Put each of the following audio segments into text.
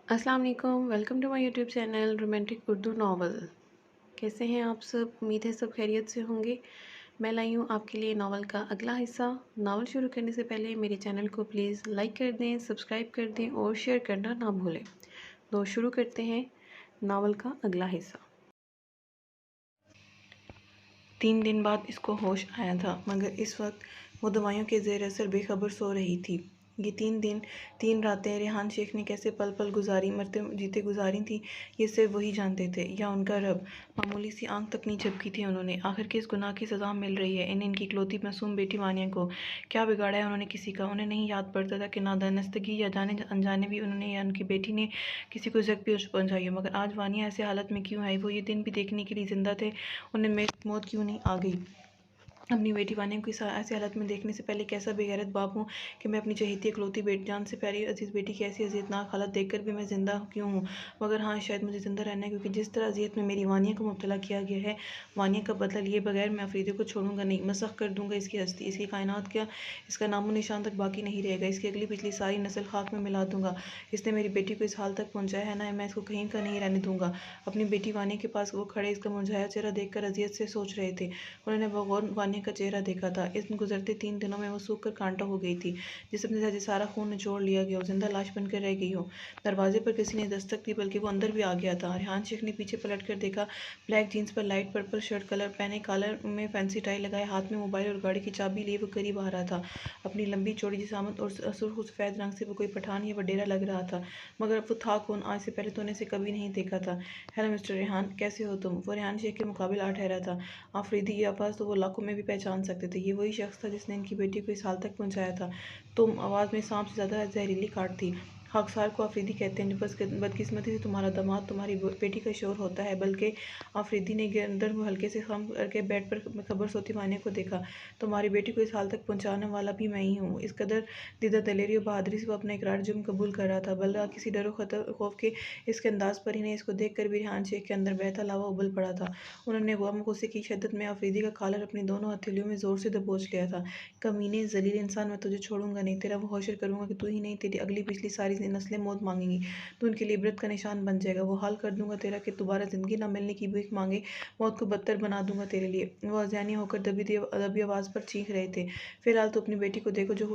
अस्सलाम वालेकुम। Welcome to my YouTube channel romantic Urdu novel. कैसे हैं आप सब? उम्मीद है सब खैरियत से होंगे। मैं लाई हूँ आपके लिए नावल का अगला हिस्सा। नावल शुरू करने से पहले मेरे चैनल को प्लीज़ लाइक कर दें, सब्सक्राइब कर दें और शेयर करना ना भूलें। तो शुरू करते हैं नावल का अगला हिस्सा। 3 दिन बाद इसको होश आया था, मगर इस वक्त वो दवाइयों के ज़ेर असर बेखबर सो रही थी। ये 3 दिन 3 रातें रेहान शेख ने कैसे पल पल गुजारी, मरते जीते गुजारी थी, ये सिर्फ वही जानते थे, या उनका रब। मामूली सी आंख तक नहीं झपकी थी उन्होंने। आखिर किस गुनाह की सज़ा मिल रही है इनकी इकलौती मासूम बेटी वानिया को? क्या बिगाड़ा है उन्होंने किसी का? उन्हें नहीं याद पड़ता था कि नादानस्तगी या जाने अनजाने भी उन्होंने या उनकी बेटी ने किसी को जख्म पहुँचाई हो। मगर आज वानिया ऐसे हालत में क्यों है? वो ये दिन भी देखने के लिए ज़िंदा थे, उन्हें मौत क्यों नहीं आ गई? अपनी बेटी वानिया को ऐसी हालत में देखने से पहले कैसा बेगैरत बाप हूँ कि मैं अपनी चहेती इकलौती जान से प्यारी अजीज़ बेटी की ऐसी अजियतनाक हालत देखकर भी मैं ज़िंदा क्यों हूँ? मगर हाँ, शायद मुझे ज़िंदा रहना है, क्योंकि जिस तरह अजियत में मेरी वानिया को मुब्तला किया गया है, वानिया का बदला लिए बगैर मैं अफरीदी को छोड़ूंगा नहीं। मसख कर दूंगा इसकी हस्ती, इसकी कायनात क्या, इसका नामो निशान तक बाकी नहीं रहेगा। इसकी अगली पिछली सारी नस्ल खाक में मिला दूंगा। इसने मेरी बेटी को इस हाल तक पहुँचाया है ना, मैं इसको कहीं का नहीं रहने दूंगा। अपनी बेटी वानिया के पास वो खड़े इसका मुरझाया चेहरा देखकर अजियत से सोच रहे थे। उन्होंने बगौर वानिया का चेहरा देखा था। इस गुजरते 3 दिनों में वो सूख कर कांटा हो गई थी, जिसमें सारा खून निचोड़ लिया गया हो, जिंदा लाश बनकर रह गई हो। दरवाजे पर किसी ने दस्तक दी, बल्कि वो अंदर भी आ गया था। रेहान शेख ने पीछे पलट कर देखा। ब्लैक जीन्स पर लाइट पर्पल शर्ट कलर पहने, कॉलर में फैंसी टाई लगाए, हाथ में मोबाइल और गाड़ी की चाबी लिए वो करीब आ रहा था। अपनी लंबी चौड़ी जिसामत और सुर्ख सफ़ेद रंग से वो कोई पठान या वडेरा लग रहा था। मगर वो था कौन? आज से पहले तो उन्हें से कभी नहीं देखा था। हेलो मिस्टर रेहान, कैसे हो तुम? वो रेहान शेख के मुकाबले आ ठहरा था। आफरीदी की आवाज़ तो वो लाखों में भी पहचान सकते थे। ये वही शख्स था जिसने इनकी बेटी को इस हाल तक पहुंचाया था। तुम, आवाज़ में सांप से ज़्यादा जहरीली काट थी। खाकसार को आफरीदी कहते हैं। बस बदकिस्मती से तुम्हारा दामाद तुम्हारी बेटी का शोर होता है। बल्कि आफरीदी ने अंदर हल्के से खम करके बेड पर खबर सोती वानिया को देखा। तुम्हारी बेटी को इस हाल तक पहुंचाने वाला भी मैं ही हूँ। इस कदर दिदा दलेरी और बहादुरी से वो अपना इकरार जुर्म कबूल कर रहा था, बल्कि किसी डर खौफ के इसके अंदाज पर ही नहीं। इसको देख कर भी रेहान शेख के अंदर बहता लावा उबल पड़ा था। उन्होंने गम गुस्से की शिद्दत में आफरीदी का कॉलर अपनी दोनों हथेलियों में जोर से दबोच लिया था। कमीने ज़लील इंसान, मैं तुझे छोड़ूंगा नहीं। तेरा वो हौशर करूंगा कि तू ही नहीं, तेरी अगली पिछली सारी नस्लें मौत मांगेंगी। तू उनके लिए इबरत का निशान बन जाएगा। वो हाल कर दूंगा तेरा कि दोबारा ज़िंदगी ना मिलने की भीख मांगे। मौत को बदतर बना दूंगा तेरे लिए। वो अजानी होकर दबी आवाज़ पर चीख रहे थे। फिलहाल तो अपनी बेटी को देखो, जो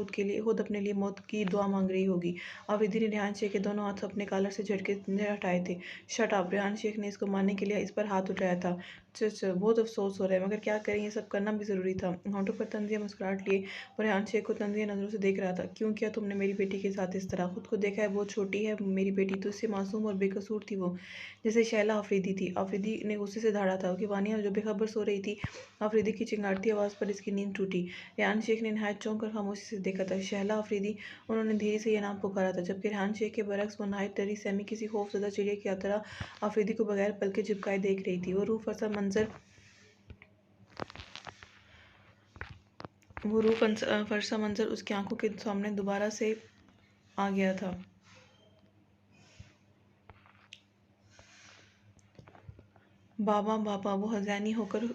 खुद अपने लिए मौत की दुआ मांग रही होगी। आफरीदी ने रेहान शेख के दोनों हाथ अपने कॉलर से झटके हटाए थे। Shut up! रेहान शेख ने इसको मारने के लिए इस पर हाथ उठाया था। अच्छा, बहुत अफसोस हो रहा है, मगर क्या करें, ये सब करना भी ज़रूरी था। होंठों पर तंजिया मुस्कुराहट लिए और रेहान शेख को तंजिया नज़रों से देख रहा था। क्यों किया तुमने मेरी बेटी के साथ इस तरह? खुद को देखा है, बहुत छोटी है मेरी बेटी, तो इससे मासूम और बेकसूर थी वो, जैसे शैला आफरीदी थी। आफरीदी ने गुस्से से धाड़ा था कि वानिया जो बेखबर सो रही थी। आफरीदी की चिंगारती आवाज़ पर इसकी नींद टूटी। रेहान शेख ने नहायत चौंक कर खामोशी से देखा था। शैला आफरीदी, उन्होंने धीरे से यह नाम पुकारा था, जबकि रेहान शेख के बरक्स वो नहायत डरी सहमी किसी खौफजदा चिड़िया की तरह आफरीदी को बगैर पलके झपकाए देख रही थी। वो रूह फरसा मंजर उसकी आंखों के सामने दोबारा से आ गया था। बाबा बाबा, वो हज़ैनी होकर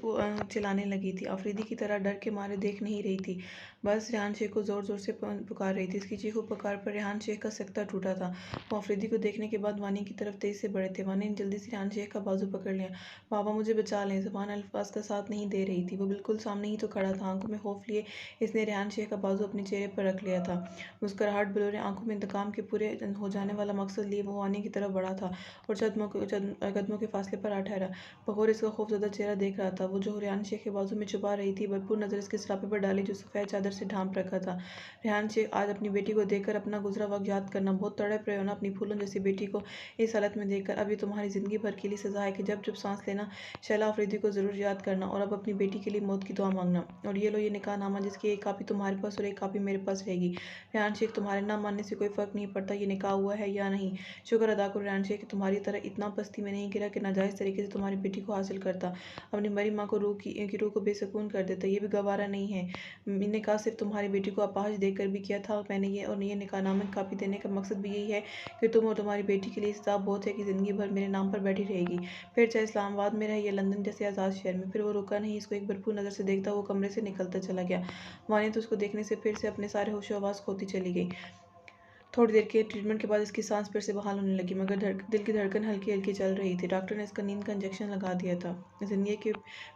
चिल्लाने लगी थी। आफरीदी की तरह डर के मारे देख नहीं रही थी, बस रेहान शेख को ज़ोर ज़ोर से पुकार रही थी। इसकी चीखों पुकार पर रेहान शेख का सकता टूटा था। वो आफरीदी को देखने के बाद वानी की तरफ तेज़ी से बढ़े थे। वानी ने जल्दी से रेहान शेख का बाजू पकड़ लिया। बाबा, मुझे बचा लें। ज़बान अल्फाज का साथ नहीं दे रही थी। वो बिल्कुल सामने ही तो खड़ा था। आंखों में खौफ लिए इसने रेहान शेख का बाजू अपने चेहरे पर रख लिया था। मुस्कुराहट बलोरे आंखों में इंतकाम के पूरे हो जाने वाला मकसद लिए वो वानी की तरफ बढ़ा था और चंद कदमों के फासले पर आ ठहरा। बगौर इसका खौफजदा चेहरा देख रहा था। वो जो रेहान शेख के बाजू में छुपा रही थी, भरपूर नज़र इसके सरापे पर डाली, जो सफ़ेद चादर से ढांप रखा था। रेहान शेख, आज अपनी बेटी को देखकर अपना गुजरा वक्त याद करना। बहुत तड़प रहे हो ना अपनी फूलों जैसी बेटी को इस हालत में देखकर? अब ये तुम्हारी ज़िंदगी भर के लिए सज़ा है कि जब जब सांस लेना, शैला अफरीदी को ज़रूर याद करना और अब अपनी बेटी के लिए मौत की दुआ मांगना। और ये लो, ये निकाहनामा, जिसकी एक कापी तुम्हारे पास और एक कापी मेरे पास रहेगी। रेहान शेख, तुम्हारे ना मानने से कोई फ़र्क नहीं पड़ता ये निकाह हुआ है या नहीं। शुक्र अदा करो रेहान शेख, तुम्हारी तरह इतना पस्ती में नहीं गिरा कि नाजायज़ तरीके से तुम्हारी बेटी को हासिल करता, अपनी मरी माँ को रूह को बेसुकून कर देता। ये भी गवारा नहीं है। निकाह सिर्फ तुम्हारी बेटी को अपाहिज देकर भी किया था मैंने ये, और ये निकाहनामे की कापी देने का मकसद भी यही है कि तुम और तुम्हारी बेटी के लिए हिसाब बहुत है कि ज़िंदगी भर मेरे नाम पर बैठी रहेगी, फिर चाहे इस्लामाबाद में रहे या लंदन जैसे आज़ाद शहर में। फिर वो रुका नहीं, इसको एक भरपूर नज़र से देखता वो कमरे से निकलता चला गया। वानी तो उसको देखने से फिर से अपने सारे होशो आवाज़ खोती चली गई। थोड़ी देर के ट्रीटमेंट के बाद इसकी सांस फिर से बहाल होने लगी, मगर दिल की धड़कन हल्की हल्की चल रही थी। डॉक्टर ने इसका नींद का इंजेक्शन लगा दिया था। जिंदगी के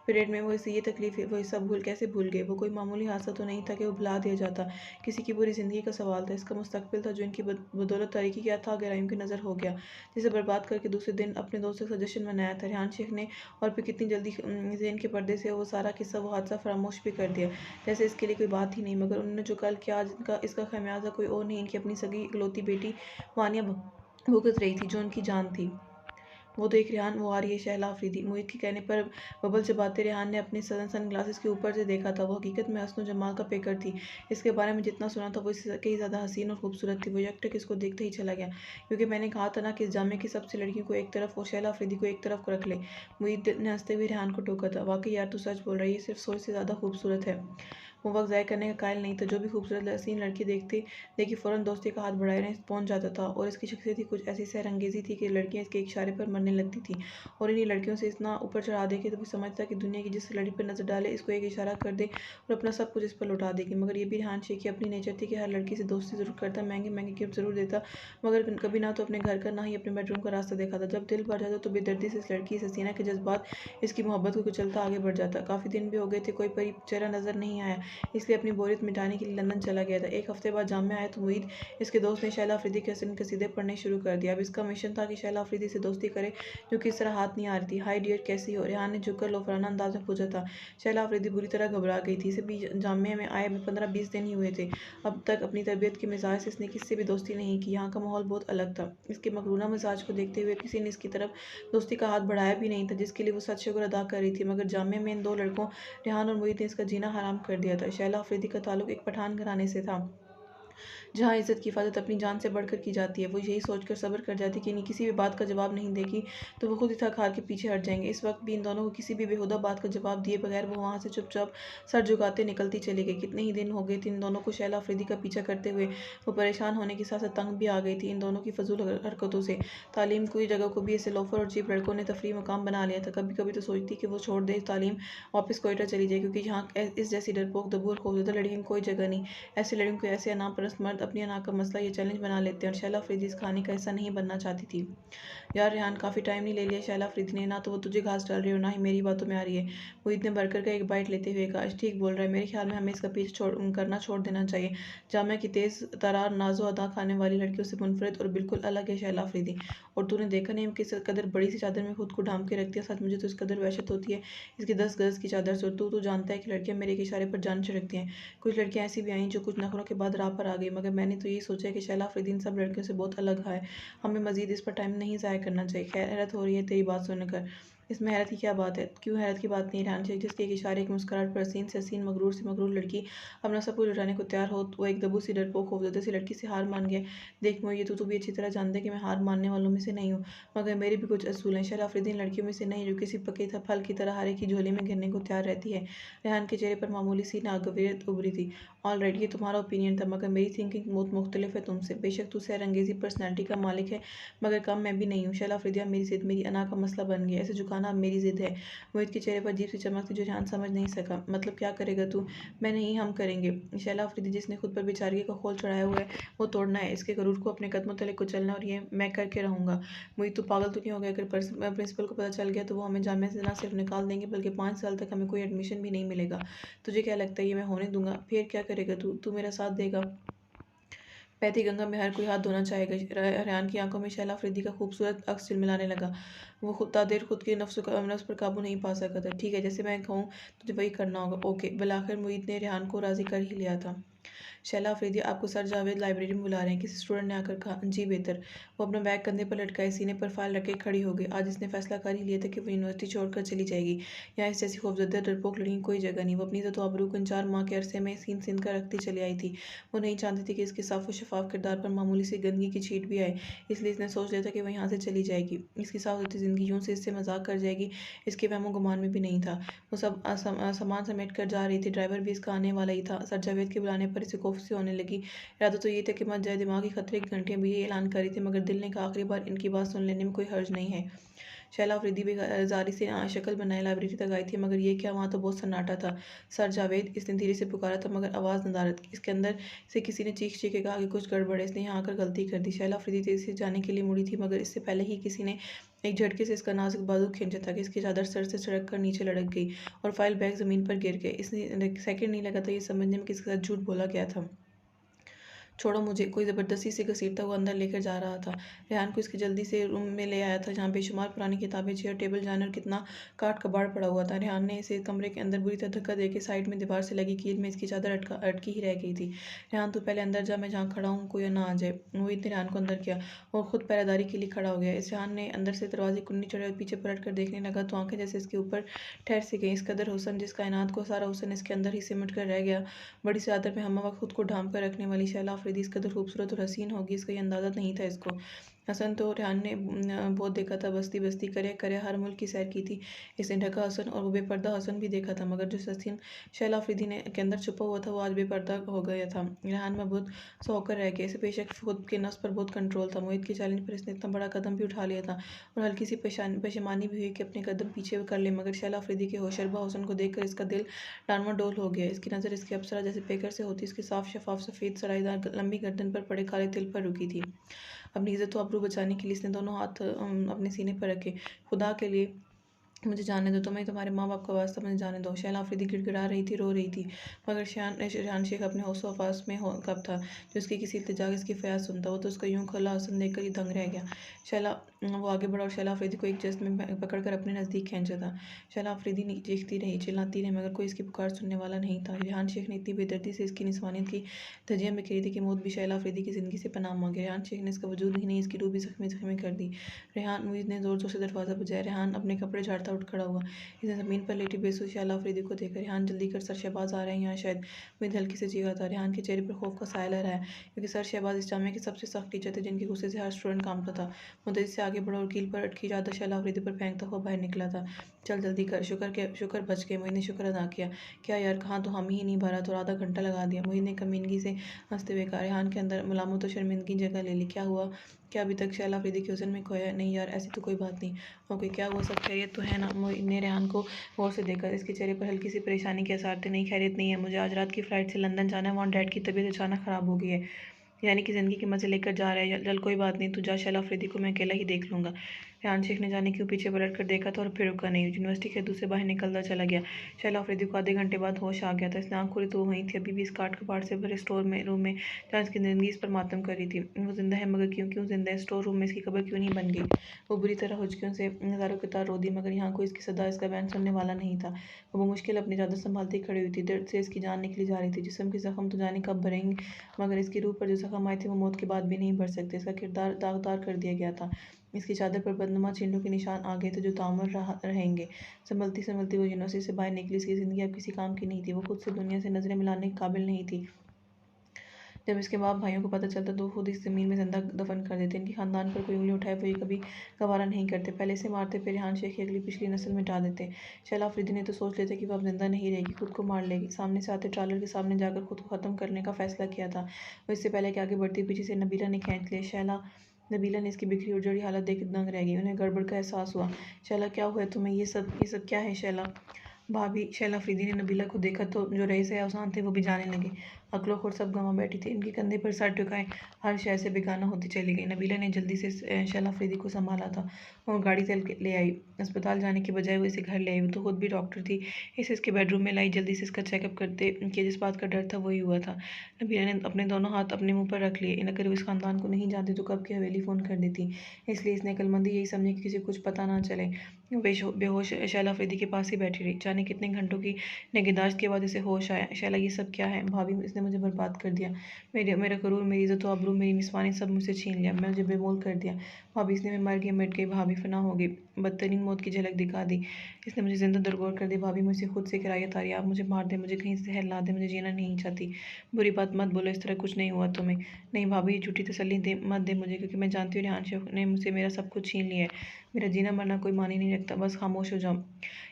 पीरियड में वो इसे ये तकलीफ वो सब कैसे भूल गए। वो कोई मामूली हादसा तो नहीं था कि वो भुला दिया जाता, किसी की पूरी ज़िंदगी का सवाल था। इसका मुस्तकबिल था जो इनकी बदौलत तारीकी किया था, गहराइयों की नज़र हो गया, जिसे बर्बाद करके दूसरे दिन अपने दोस्त से सजेशन बनाया था रेहान शेख ने। और फिर कितनी जल्दी ज़हन के पर्दे से वो सारा किस्सा, वो हादसा फरामोश भी कर दिया, जैसे इसके लिए कोई बात ही नहीं। मगर उन्होंने जो कल किया, आज इसका खमियाजा कोई और नहीं, इनकी अपनी सगी इकलौती बेटी वानिया भुगत रही थी, जो उनकी जान थी। वो देख रेहान, वो आ रही है शैला अफरीदी। मोहित के कहने पर बबल चबाते रेहान ने अपने सन ग्लासेस के ऊपर से देखा था। वो हकीकत में हस्न जमाल का पेकर थी। इसके बारे में जितना सुना था वो इससे कई ज़्यादा हसीन और खूबसूरत थी। वो यकटक इसको देखते ही चला गया, क्योंकि मैंने कहा था ना कि इस जामे की सबसे लड़कियों को एक तरफ और शैला अफरीदी को एक तरफ रख ले। मोहित ने हंसते हुए रेहान को टोका था। वाकई यार, तू सच बोल रही है, ये सिर्फ सोच से ज़्यादा खूबसूरत है। वो वक्त ज़ाय करने का कायल नहीं था। जो भी खूबसूरत हसीन लड़की देखी फ़ौरन दोस्ती का हाथ बढ़ाने पहुंच जाता था। और इसकी शख्सियत ही कुछ ऐसी सहरंगेज़ी थी कि लड़कियां इसके इशारे पर मरने लगती थी। और इन्हीं लड़कियों से इतना ऊपर चढ़ा दे कि तो भी समझता कि दुनिया की जिस लड़की पर नज़र डाले, इसको एक इशारा कर दे और अपना सब कुछ इस पर लौटा देगी। मगर ये भी रेहान शेख की अपनी नेचर थी कि हर लड़की से दोस्ती ज़रूर करता, महंगे महंगे गिफ्ट ज़रूर देता, मगर कभी ना तो अपने घर का, ना ही अपने बेडरूम का रास्ता देखा था। जब दिल भर जाता तो बेदर्दी से इस लड़की, इस हसीना के जज्बात इसकी मोहब्बत को कुचलता आगे बढ़ जाता। काफ़ी दिन भी हो गए थे, कोई परी चेहरा नज़र नहीं आया, इसलिए अपनी बोरियत मिटाने के लिए लंदन चला गया था। एक हफ्ते बाद जामिया आया तो मुईद, इसके दोस्त ने शैला अफरीदी के हसन कसीदे पढ़ने शुरू कर दिया। अब इसका मिशन था कि शैला अफरीदी से दोस्ती करे, जो कि इस तरह हाथ नहीं आ रही थी। हाई डियर, कैसी हो? रेहान ने झुककर लोफराना अंदाज में पूछा था। शैला अफरीदी बुरी तरह घबरा गई थी। इसे भी जामिया में आए 15-20 दिन ही हुए थे। अब तक अपनी तरबियत के मिजाज से इसने किसी से भी दोस्ती नहीं की। यहाँ का माहौल बहुत अलग था। इसके मकरूना मिजाज को देखते हुए किसी ने इसकी तरफ दोस्ती का हाथ बढ़ाया भी नहीं था, जिसके लिए वो सच शुक्र अदा कर रही थी। मगर जामिया में इन दो लड़कों, रेहान और मुईद, ने इसका जीना हराम कर दिया था। शैला अफरीदी का ताल्लुक एक पठान घराने से था, जहाँ इज्जत की हिफाजत अपनी जान से बढ़कर की जाती है। वो यही सोचकर सब्र कर जाती कि नहीं, किसी भी बात का जवाब नहीं देगी तो वो खुद ही थक हार के पीछे हट जाएंगे। इस वक्त भी इन दोनों को किसी भी बेहुदा बात का जवाब दिए बगैर वो वहाँ से चुपचाप सर झुकाते निकलती चली गई। कितने ही दिन हो गए थे इन दोनों को शैला अफरीदी का पीछा करते हुए। वो परेशान होने के साथ साथ तंग भी आ गई थी इन दोनों की फजूल हरकतों से। तालीम की जगह को भी ऐसे लोफर और चीप लड़कों ने तफरी मकाम बना लिया था। कभी कभी तो सोचती कि वो छोड़ दे तालीम, वापस कोयटा चली जाए, क्योंकि यहाँ इस जैसी डरपोक, दबू और खौफजदा लड़कियों की कोई जगह नहीं। ऐसी लड़कियों को ऐसे अनापरस्त मर्द अपनी अना का मसला ये चैलेंज बना लेते हैं। और शैला अफरीदी इस कहानी का हिस्सा नहीं बनना चाहती थी। यार रेहान, काफ़ी टाइम नहीं ले लिया शैला अफरीदी ने, ना तो वो तुझे घास डाल रही है और ना ही मेरी बातों में आ रही है। मुईद ने बर्गर का एक बाइट लेते हुए कहा। ठीक बोल रहा है, मेरे ख्याल में हमें इसका पीछा करना छोड़ देना चाहिए। जामिया की तेज़ तरार नाजो अदा खाने वाली लड़कियों से मुनफरिद और बिल्कुल अलग है शैला अफरीदी। और तूने देखा नहीं किस कदर बड़ी सी चादर में खुद को ढांप के रखती है। सच मुझे तो इस कदर वहशत होती है इसकी 10 गज की चादर से। और तू जानता है कि लड़कियां मेरे के इशारे पर जान छिड़कती हैं। कुछ लड़कियां ऐसी भी आई जो कुछ नखरों के बाद राह पर आ गई, मगर मैंने तो यही सोचा है कि शैला अफरीदी इन सब लड़कियों से बहुत अलग है। हमें मजीद इस पर टाइम नहीं ज़ाया करना चाहिए। खैर, हैरत हो रही है तेरी बात सुनकर। इसमें हैरत की क्या बात है? क्यों हैरत की बात नहीं? रेहान शेख, जिसके एक इशारे, एक मुस्कुराहट पर हसीन से हसीन, मगरूर से मगरूर लड़की अपना सब कुछ लुटाने को तैयार हो, वो एक दबू सी, डरपोक, खौफजदा सी लड़की से हार मान गया। देख मोई, ये तो तू भी अच्छी तरह जानता है कि मैं हार मानने वालों में से नहीं हूँ, मगर मेरे भी कुछ असूल हैं। शैला अफरीदी लड़कियों में से नहीं जो किसी पके फल की तरह हर एक की झोली में गिरने को तैयार रहती है। रेहान के चेहरे पर मामूली सी नागवारियत उभरी थी। ऑल राइट, ये तुम्हारा ओपिनियन था, मगर मेरी थिंकिंग बहुत मुख्तलिफ है तुमसे। बेशक तू सहरंगेज़ी पर्सनैलिटी का मालिक है, मगर कम मैं भी नहीं हूँ। शैला अफरीदी मेरी जिद, मेरी अना का मसला बन गया। ऐसे झुकाना अब मेरी जिद है। मोहित के चेहरे पर अजीब सी चमक थी जो रेहान समझ नहीं सका। मतलब क्या करेगा तू? मैं नहीं, हम करेंगे। शैला अफरीदी, जिसने खुद पर बेचारगी का खोल चढ़ाया हुआ है, वो तोड़ना है। इसके गरूर को अपने कदमों तले कुचलना, और ये मैं करके रहूंगा। मोहित, तू पागल तो क्यों हो गया? अगर प्रिंसिपल को पता चल गया तो वो हमें जामिया से ना सिर्फ निकाल देंगे, बल्कि 5 साल तक हमें कोई एडमिशन भी नहीं मिलेगा। तुझे क्या लगता है ये मैं होने दूंगा? फिर क्या करेगा तू? तू मेरा साथ देगा? बहती गंगा में हर कोई हाथ धोना चाहेगा। रेहान की आंखों में शैला अफरीदी का खूबसूरत अक्स झिलमिलाने लगा। वो देर खुद के नफ्स पर काबू नहीं पा सका था। ठीक है, जैसे मैं कहूँ तुझे वही करना होगा। ओके। बिलाखिर मुईद ने रेहान को राजी कर ही लिया था। शैला अफरीदी, आपको सर जावेद लाइब्रेरी में बुला रहे हैं, किसी स्टूडेंट ने आकर कहा। जी बेहतर। वो अपना बैग कंधे पर लटकाए सीने पर फाइल रखे खड़ी हो गई। आज इसने फैसला कर ही लिया था कि वो यूनिवर्सिटी छोड़कर चली जाएगी। यहाँ इस जैसी खौफजदा डरपोक लड़की की कोई जगह नहीं। वो अपनी तो आबरू को इन 4 माह के अरसे में सीन सीन कर रखती चली आई थी। वो नहीं चाहती थी कि इसके साफ और शफाफ किरदार पर मामूली सी गंदगी की छींट भी आए, इसलिए इसने सोच लिया था कि वह यहाँ से चली जाएगी। इसकी साफ सुथरी जिंदगी यूं से इससे मजाक कर जाएगी, इसके वहमो गुमान में भी नहीं था। वो सब सामान समेट कर जा रही थी। ड्राइवर भी इसका आने वाला ही था। सर जावेद के बुलाने पर इसे कोफ सी होने लगी। इरादा तो ये था कि मत जाए, दिमागी खतरे की घंटियां भी ये ऐलान कर रही थी, मगर दिल ने कहा आखिरी बार इनकी बात सुन लेने में कोई हर्ज नहीं है। शैला अफरीदी बेजारी से शक्ल बनाए लाइब्रेरी तक आई थी, मगर ये क्या, वहाँ तो बहुत सन्नाटा था। सर जावेद, इसने धीरे से पुकारा था, मगर आवाज़ नदारत की। इसके अंदर से किसी ने चीख चीख के कहा कि कुछ गड़बड़ है, इसने यहाँ आकर गलती कर दी। शैला अफरीदी तेजी से जाने के लिए मुड़ी थी, मगर इससे पहले ही किसी ने एक झटके से इसका नाजुक बाजू खींचा था कि इसकी चादर सर से सड़क कर नीचे लड़क गई और फाइल बैग ज़मीन पर गिर गए। इसने सेकंड नहीं लगा था ये समझने में किसके साथ झूठ बोला गया था। छोड़ो मुझे, कोई ज़बरदस्ती से घसीटता हुआ अंदर लेकर जा रहा था। रेहान को इसकी जल्दी से रूम में ले आया था, जहाँ बेशुमार पुरानी किताबें, चेयर टेबल, जानवर कितना काट कबाड़ पड़ा हुआ था। रेहान ने इसे कमरे के अंदर बुरी तरह धक्का देकर साइड में दीवार से लगी कील में इसकी चादर अटकी ही रह गई थी। रेहान, तू पहले अंदर जा, मैं जहाँ खड़ा हूँ कोई ना आ जाए। मोहित ने रेहान को अंदर किया और खुद पहरेदारी के लिए खड़ा हो गया। इस रेहान ने अंदर से दरवाजे कुन्नी चढ़े और पीछे पलट कर देखने लगा तो आंखें जैसे इसके ऊपर ठहर सी गई। इस कदर हुस्न, जिस कायनात को सारा हुस्न इसके अंदर ही सिमट कर रह गया। बड़ी सी आदत में हम वक्त खुद को ढांप कर रखने वाली शैला अफरीदी इस कदर खूबसूरत और हसीन होगी, इसका ये अंदाज़ा नहीं था इसको। हसन तो रेहान ने बहुत देखा था, बस्ती बस्ती करे करे हर मुल्क की सैर की थी। इसने ढका हसन और वो बेपर्दा हसन भी देखा था, मगर जो हसीन शैला अफरीदी ने के अंदर छुपा हुआ था वो आज बेपर्दा हो गया था। रेहान में बहुत सो होकर रह गया। इसे बेशक खुद के नफ्स पर बहुत कंट्रोल था। मोहित के चैलेंज पर इसने इतना बड़ा कदम भी उठा लिया था और हल्की सी पशेमानी भी हुई कि अपने कदम पीछे कर ले, मगर शैला अफरीदी के होशरबा हुस्न को देखकर इसका दिल डामाडोल हो गया। इसकी नज़र इसकी अप्सरा जैसे पेकर से होती, इसकी साफ शफाफ सफ़ेद सराईदार लंबी गर्दन पर पड़े काले तिल पर रुकी थी। अपनी इज्जत व आबरू बचाने के लिए इसने दोनों हाथ अपने सीने पर रखे। खुदा के लिए मुझे जाने दो, तुम्हें तुम्हारे माँ बाप का वास्ता मुझे जाने दो। शैला अफरीदी गिड़गिड़ा रही थी, रो रही थी, मगर रेहान शेख अपने होश हवास में कब था जो उसकी किसी इल्तिजा इसकी फरियाद सुनता। वो तो उसका यूं खुला हसन देखकर ही दंग रह गया। वो आगे बढ़ा और शैला अफरीदी को एक जस्त में पकड़कर अपने नज़दीक खींचा था। शैला अफरीदी चीखती रही, चिल्लाती रही, मगर कोई इसकी पुकार सुनने वाला नहीं था। रेहान शेख ने इतनी बेदर्दी से इसकी निस्वानियत की धज्जियां बिखेरी थी कि मौत भी शैला अफरीदी की ज़िंदगी से पनाह मांगे। रेहान शेख ने इसका वजूद ही नहीं, इसकी रूह भी जख्मी जख्मी कर दी। रेहान, मुइज़ ने जोर जोर से दरवाज़ा बजाया। रेहान अपने कपड़े झाड़ता उठ खड़ा हुआ। इसने ज़मीन पर लेटी बेसुध शैला अफरीदी को देखा। रेहान, जल्दी कर, सर शहबाज आ रहे हैं यहाँ शायद। मुइज़ हल्की से चीखा था। रेहान के चेहरे पर खौफ का साया लहराया, क्योंकि सर शहबाज इस जामिया के सबसे सख्त टीचर थे, जिनके गुस्से से हर स्टूडेंट कांपता था। मुदर्रिस से आगे बढ़ा और कील पर अटकी चादर शैला अफरीदी पर फेंकता हुआ बाहर निकला था। चल जल्दी कर, शुक्र बच गए। मुइज़ ने शुक्र अदा किया। क्या यार, कहाँ तो हम ही नहीं भरा तो आधा घंटा लगा दिया। मुइज़ ने कमीनगी से हंसते हुए कहा। रेहान के अंदर मलामत और शर्मिंदगी जगह ले ली। क्या हुआ? क्या अभी तक शैला अफरीदी के हुस्न में खोया? नहीं यार, ऐसी तो कोई बात नहीं। ओके, क्या हुआ? सब खैरियत तो है ना? मुइज़ ने रेहान को गौर से देखा। इसके चेहरे पर हल्की सी परेशानी के आसार थे। नहीं, खैरियत नहीं है, मुझे आज रात की फ़्लाइट से लंदन जाना है, वहाँ डैड की तबीयत अचानक ख़राब हो गई है। यानी कि ज़िंदगी के मज़े लेकर जा रहे हैं। चल कोई बात नहीं, तू जा, शैला अफरीदी को मैं अकेला ही देख लूँगा। रेहान शेख ने जाने क्यों पीछे पलट कर देखा था और फिर रुका नहीं। यूनिवर्सिटी के दूसरे बाहर निकलता चला गया। शैला अफरीदी को आधे घंटे बाद होश आ गया था। इसने आँख खोली तो वहीं थी, अभी भी इस काट कबाड़ से भरे स्टोर में रूम में, जहाँ इसकी ज़िंदगी इस पर मातम कर रही थी। वो जिंदा है, मगर क्यों जिंदा है? स्टोर रूम में इसकी कब्र क्यों नहीं बन गई? वो बुरी तरह हुचकियों से हज़ारों की तार रो दी, मगर यहाँ कोई इसकी सदा इसका बयान सुनने वाला नहीं था। वो मुश्किल अपनी चादर संभालती खड़ी हुई थी। दर्द से इसकी जान निकली जा रही थी। जिस्म के जख्म तो जाने कब भरेंगे, मगर इसकी रूह पर जो जख्म आए थे वो मौत के बाद भी नहीं भर सकते। इसका किरदार दागदार कर दिया गया था। इसकी चादर पर बदनुमा छींटों के निशान आ गए थे, जो ताउम्र रहेंगे। संभलती संभलती वो यूनिवर्सिटी से बाहर निकली। इसकी ज़िंदगी अब किसी काम की नहीं थी। वो खुद से दुनिया से नज़रें मिलाने के काबिल नहीं थी। जब इसके बाप भाइयों को पता चलता तो खुद इस ज़मीन में जिंदा दफन कर देते। इनके खानदान पर कोई उंगली उठाए वो ये कभी गवारा नहीं करते। पहले से मारते, फिर रेहान शेख की अगली पिछली नस्ल मिटा देते। शैला अफरीदी ने तो सोच लेते कि वह अब जिंदा नहीं रहेगी, खुद को मार लेगी। सामने से आते ट्रालर के सामने जाकर खुद को ख़त्म करने का फैसला किया था। वो इससे पहले कि आगे बढ़ती, पीछे से नबीला ने खींच लिया। नबीला ने इसकी बिखरी और जड़ी हालत देख दंग रह गई। उन्हें गड़बड़ का एहसास हुआ। शैला, क्या हुआ है तुम्हें? ये सब क्या है शैला? भाभी, शैला अफरीदी ने नबीला को देखा तो जो रईस अफसान थे वो भी जाने लगे। अक्लो खुद सब गंवा बैठी थी। इनके कंधे पर सर झुकाए हर शय से बेगाना होती चली गई। नबीला ने जल्दी से शैला अफरीदी को संभाला था और गाड़ी से ले आई। अस्पताल जाने के बजाय वो इसे घर ले आई। वो तो खुद भी डॉक्टर थी। इसे इसके बेडरूम में लाई, जल्दी से इसका चेकअप करते कि जिस बात का डर था वही हुआ था। नबीला ने अपने दोनों हाथ अपने मुंह पर रख लिए। अगर वो इस खानदान को नहीं जानती तो कब की हवेली फ़ोन कर देती। इसलिए इसने अक्लमंदी यही समझी कि किसी को कुछ पता ना चले। बेहोश शैला अफरीदी के पास ही बैठी रही। जाने कितने घंटों की निगहदाश्त के बाद इसे होश आया। शैला, ये सब क्या है? भाभी, इसने मुझे बर्बाद कर दिया। मेरा गरूर, मेरी इज्जत व आबरू, मेरी निस्वानी सब मुझसे छीन लिया। मुझे बेमोल कर दिया। भाभी, इसने मैं मर गई, मिट गई। भाभी, फना हो गई। बदतरीन मौत की झलक दिखा दी। इसने मुझे जिंदा दरगोर कर दी। भाभी, मुझसे खुद से किराया तारी। आप मुझे मार दे, मुझे कहीं से जहर ला दे, मुझे जीना नहीं चाहती। बुरी बात मत बोलो, इस तरह कुछ नहीं हुआ तुम्हें। नहीं भाभी, झूठी तसल्ली मत दे मुझे, क्योंकि मैं जानती हूँ रेहान शेख ने मुझसे मेरा सब कुछ छीन लिया है। मेरा जीना मरना कोई मानी नहीं रखता। बस खामोश हो जाओ।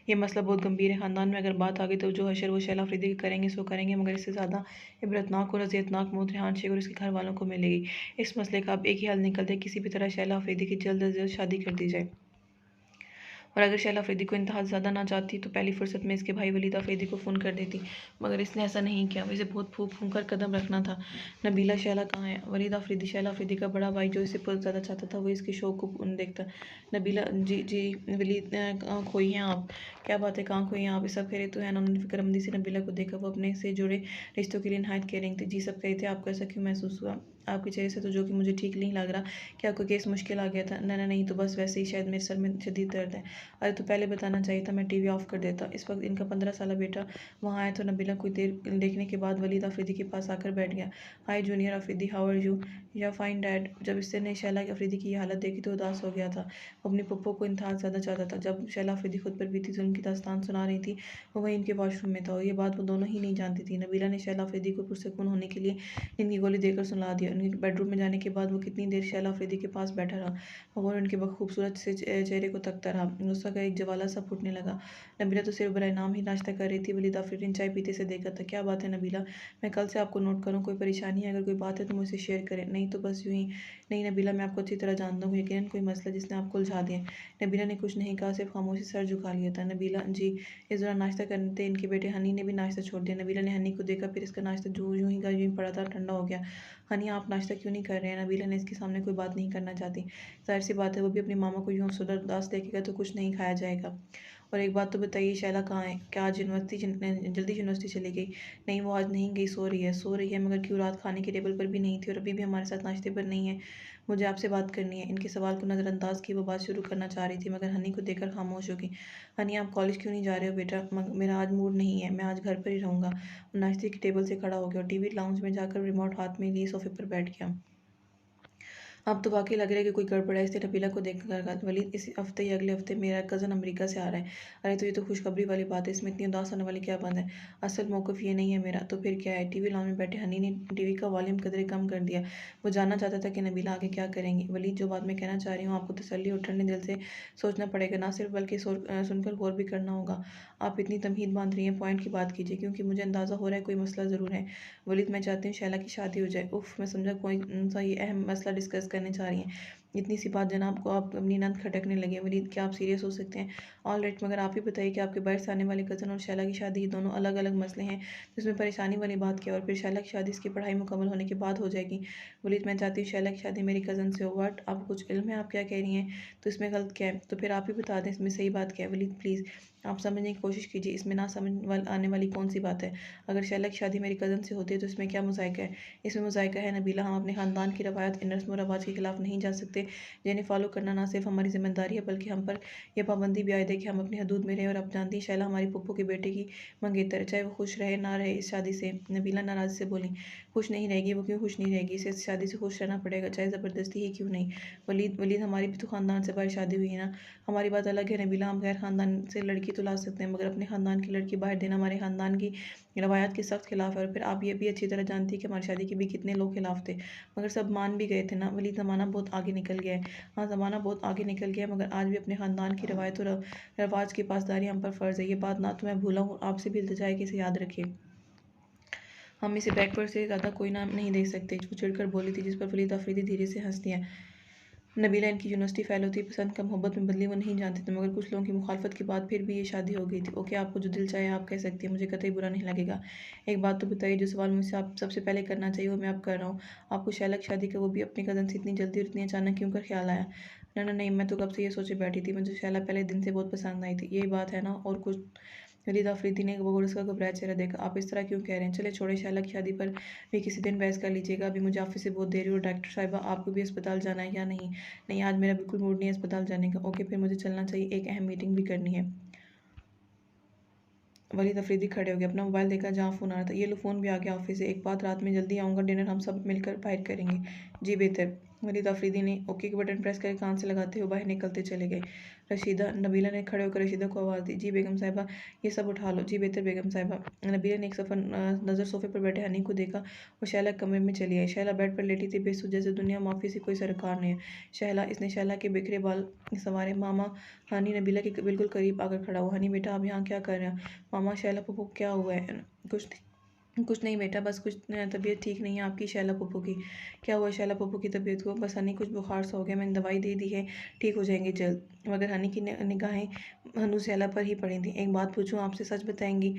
ये मसला बहुत गंभीर है। ख़ानदान में अगर बात आ गई तो जो हशर वो शैला अफरीदी करेंगे सो करेंगे, मगर इससे ज़्यादा इबरतनाक और अज़ियतनाक मौत रेहान शेख और इसके घर वालों को मिलेगी। इस मसले का अब एक ही हल निकलता है, किसी भी तरह शैला अफरीदी की जल्द अज जल्द शादी कर दी जाए। और अगर शैला अफरीदी को इंतहा ज़्यादा ना चाहती तो पहली फुर्सत में इसके भाई वलीद अफरीदी को फ़ोन कर देती, मगर इसने ऐसा नहीं किया। इसे बहुत फूंक फूंक कर कदम रखना था। नबीला शैला कहाँ है? वलीद अफरीदी शैला अफरीदी का बड़ा भाई जो इसे बहुत ज़्यादा चाहता था, वो इसके शौक को देखता। नबीला जी जी वलीद कहाँ खोई हैं आप? क्या बात है, कहाँ खोई हैं आप? सब खैरियत तो है ना? उन्होंने फिक्रमंदी से नबीला को देखा। वो अपने से जुड़े रिश्तों के लिए नहायत केयरिंग थी। जी सब कहे थे। आपको ऐसा क्यों महसूस हुआ? आपके चेहरे से तो जो कि मुझे ठीक नहीं लग रहा। क्या कोई केस मुश्किल आ गया था? ना नहीं, तो बस वैसे ही, शायद मेरे सर में शदीद दर्द है। अरे तो पहले बताना चाहिए था, मैं टीवी ऑफ कर देता। इस वक्त इनका 15 साल बेटा वहाँ आया तो नबीला कुछ देर देखने के बाद वलीद अफरीदी के पास आकर बैठ गया। Hi junior Afridi, how are you? Yeah fine dad. जब इसने शैला अफरीदी की हालत देखी तो उदास हो गया था। वो अपनी पप्पो को इंतहा ज़्यादा चाहता था। जब शैला अफरीदी खुद पर बीती जुल्म की दास्तान सुना रही थी, वो वहीं इनके वॉशरूम में था, और ये बात वो दोनों ही नहीं जानती थी। नबीला ने शैला अफरीदी को पुरसकून होने के लिए नींद की गोली देकर सुला दिया। उनके बेडरूम में जाने के बाद वो कितनी देर शैला अफरीदी के पास बैठा रहा और उनके खूबसूरत से चेहरे को तकता रहा। गुस्सा का एक ज्वाला सा फूटने लगा। नबीला तो सिर्फ बराए नाम ही नाश्ता कर रही थी। वलीद अफरीदी ने चाय पीते से देखा था। क्या बात है नबीला, मैं कल से आपको नोट करूँ, कोई परेशानी है? अगर कोई बात है तो मुझसे शेयर करें, नहीं तो बस यूँ ही। नहीं नबीला, मैं आपको अच्छी तरह जानता हूँ, यकीनन कोई मसला जिसने आपको उलझा दिया। नबीला ने कुछ नहीं कहा, सिर्फ खामोशी सर झुका लिया था। नबीला जी। इस दौरान नाश्ता करते इनके बेटे हनी ने भी नाश्ता छोड़ दिया। नबीला ने हनी को देखा, फिर इसका नाश्ता जो यूं ही का यूं ही पड़ा था, ठंडा हो गया। हनी, आप नाश्ता क्यों नहीं कर रहे हैं? नबीला ने इसके सामने कोई बात नहीं करना चाहती। जाहिर सी बात है, वो भी अपनी मामा को यूं उदास देखेगा तो कुछ नहीं खाया जाएगा। और एक बात तो बताइए, शैला कहाँ है? क्या आज जल्दी यूनिवर्सिटी चली गई? नहीं, वो आज नहीं गई, सो रही है। सो रही है, मगर क्यों? रात खाने की टेबल पर भी नहीं थी और अभी भी हमारे साथ नाश्ते पर नहीं है। मुझे आपसे बात करनी है। इनके सवाल को नज़रअंदाज की वो बात शुरू करना चाह रही थी, मगर हनी को देखकर खामोश हो गई। हनी, आप कॉलेज क्यों नहीं जा रहे हो बेटा? मेरा आज मूड नहीं है, मैं आज घर पर ही रहूँगा। वो नाश्ते की टेबल से खड़ा हो गया और टीवी लाउंज में जाकर रिमोट हाथ में लिए सोफे पर बैठ गया। अब तो वाकई लग रहा है कि कोई गड़बड़ है। इसने नबीला को देखकर कहा, वलीद इस हफ्ते या अगले हफ्ते मेरा कज़न अमेरिका से आ रहा है। अरे तो ये तो खुशखबरी वाली बात है, इसमें इतनी उदास होने वाली क्या बात है? असल मौक़िफ़ ये नहीं है मेरा। तो फिर क्या है? टीवी लॉन में बैठे हनी ने टीवी का वॉल्यूम कदरे कम कर दिया। वो जानना चाहता था कि नबीला आगे क्या करेंगी। वलीद, जो बात मैं कहना चाह रही हूँ, आपको तसल्ली और ठंडे दिल से सोचना पड़ेगा, ना सिर्फ बल्कि सुनकर गौर भी करना होगा। आप इतनी तमहीद बांध रही हैं, पॉइंट की बात कीजिए, क्योंकि मुझे अंदाज़ा हो रहा है कोई मसला ज़रूर है। वलीद, मैं चाहती हूँ शैला की शादी हो जाए। उफ़, मैं समझा कोई सा ये अहम मसला डिस्कस करने जा रही हैं। इतनी सी बात जनाब को आप अपनी नंद खटकने लगे। वलीद, क्या आप सीरियस हो सकते हैं? ऑल राइट, मगर आप ही बताइए कि आपके बाहर से आने वाले कज़न और शैला की शादी, ये दोनों अलग अलग मसले हैं, तो इसमें परेशानी वाली बात क्या है? और फिर शैला की शादी इसकी पढ़ाई मुकम्मल होने के बाद हो जाएगी। वलीद, मैं चाहती हूँ शैला की शादी मेरी कज़न से हो। व्हाट? आपको कुछ इल्म है आप क्या कह रही हैं? तो इसमें गलत क्या है? तो फिर आप ही बता दें इसमें सही बात क्या है। वलीद प्लीज़, आप समझने की कोशिश कीजिए, इसमें ना समझ आने वाली कौन सी बात है? अगर शैला की शादी मेरी कज़न से होती है तो इसमें क्या मुज़ायका है? इसमें मुज़ायका है नबीला, हम अपने ख़ानदान की रवायत इन रस्म व रवाज के खिलाफ नहीं जा सकते, जिन्हें फॉलो करना ना सिर्फ हमारी जिम्मेदारी है, बल्कि हम पर यह पाबंदी भी आयद है कि हम अपनी हदूद में रहें। और आप जानती हैं शैला हमारी पप्पो के बेटे की मंगेतर है, चाहे वो खुश रहे ना रहे इस शादी से। नबीला नाराज़ी से बोली। खुश नहीं रहेगी? वो क्यों खुश नहीं रहेगी? इसे इस शादी से खुश रहना पड़ेगा, चाहे ज़बरदस्ती ही क्यों नहीं। वलीद, हमारी भी तो ख़ानदान से बाहर शादी हुई है ना। हमारी बात अलग है नबीला, हम गैर ख़ानदान से लड़की तो ला सकते हैं, मगर अपने ख़ानदान की लड़की बाहर देना हमारे ख़ानदान की रवायत के सख्त खिलाफ है। और फिर आप ये भी अच्छी तरह जानती है कि हमारी शादी के भी कितने लोग खिलाफ थे, मगर सब मान भी गए थे ना। वलीद, ज़माना बहुत आगे निकल गया है। हाँ, ज़माना बहुत आगे निकल गया है, मगर आज भी अपने ख़ानदान की रवायत और रवाज की पासदारी हम पर फ़र्ज़ है। ये बात ना तो मैं भूला हूँ, आपसे भी इल्तिजा है कि इसे याद रखें। हम इसे बैकवर्ड से ज़्यादा कोई नाम नहीं दे सकते। वो चिढ़कर बोली थी, जिस पर वलीद अफरीदी धीरे से हंस दिया। नबीला इनकी यूनिवर्सिटी फेलो थी, पसंद का मोहब्बत में बदली वो नहीं जानते थे, मगर कुछ लोगों की मुखालफत के बाद फिर भी ये शादी हो गई थी। ओके, आपको जो दिल चाहे आप कह सकती हैं, मुझे कतई बुरा नहीं लगेगा। एक बात तो बताइए, जो सवाल मुझसे आप सबसे पहले करना चाहिए वो मैं अब कर रहा हूँ। आपको शैला की शादी का, वो भी अपनी कज़न से, इतनी जल्दी और इतनी अचानक क्यों कर ख्याल आया? नहीं, मैं तो कब से ये सोचे बैठी थी, मुझे शैला पहले दिन से बहुत पसंद आई थी, यही बात है ना? और कुछ? वलीद अफरीदी ने वो उसका घबराया चेहरा देखा। आप इस तरह क्यों कह रहे हैं? चले छोड़े, शैला की शादी पर भी किसी दिन बहस कर लीजिएगा। अभी मुझे ऑफिस से बहुत देरी हो। डॉक्टर साहिबा, आपको भी अस्पताल जाना है या नहीं? नहीं, आज मेरा बिल्कुल मूड नहीं है अस्पताल जाने का। ओके, फिर मुझे चलना चाहिए, एक अहम मीटिंग भी करनी है। वलीद अफरीदी खड़े हो गए, अपना मोबाइल देखा जहाँ फ़ोन आ रहा था। ये लो, फ़ोन भी आ गया ऑफिस से। एक बात, रात में जल्दी आऊँगा, डिनर हम सब मिलकर बाहर करेंगे। जी बेहतर। वलीद अफरीदी ने ओके के बटन प्रेस करके कान से लगाते हुए बाहर निकलते चले गए। नबीला ने खड़े होकर रशीदा को आवाज़ दी। जी बेगम साहिबा, ये सब उठा लो। जी बेहतर बेगम साहिबा। नबीला ने एक नज़र सोफे पर बैठे हनी को देखा और शैला कमरे में चली आई। शैला बेड पर लेटी थी, बेसुध, जैसे दुनिया माफ़ी से कोई सरोकार नहीं है। शैला, इसने शैला के बिखरे बाल संवारे। मामा। हनी नबीला के बिल्कुल करीब आकर खड़ा हुआ। हनी बेटा, आप यहाँ क्या कर रहे हैं? मामा, शैला पप्पू क्या हुआ है? कुछ कुछ नहीं बेटा, बस कुछ तबीयत ठीक नहीं है आपकी शैला पप्पू की। क्या हुआ शैला पप्पू की तबीयत को? बस हनी कुछ बुखार सा हो गया, मैंने दवाई दे दी है, ठीक हो जाएंगे जल्द। मगर हनी की निगाहें हनु शैला पर ही पड़ी थी। एक बात पूछूं आपसे, सच बताएंगी?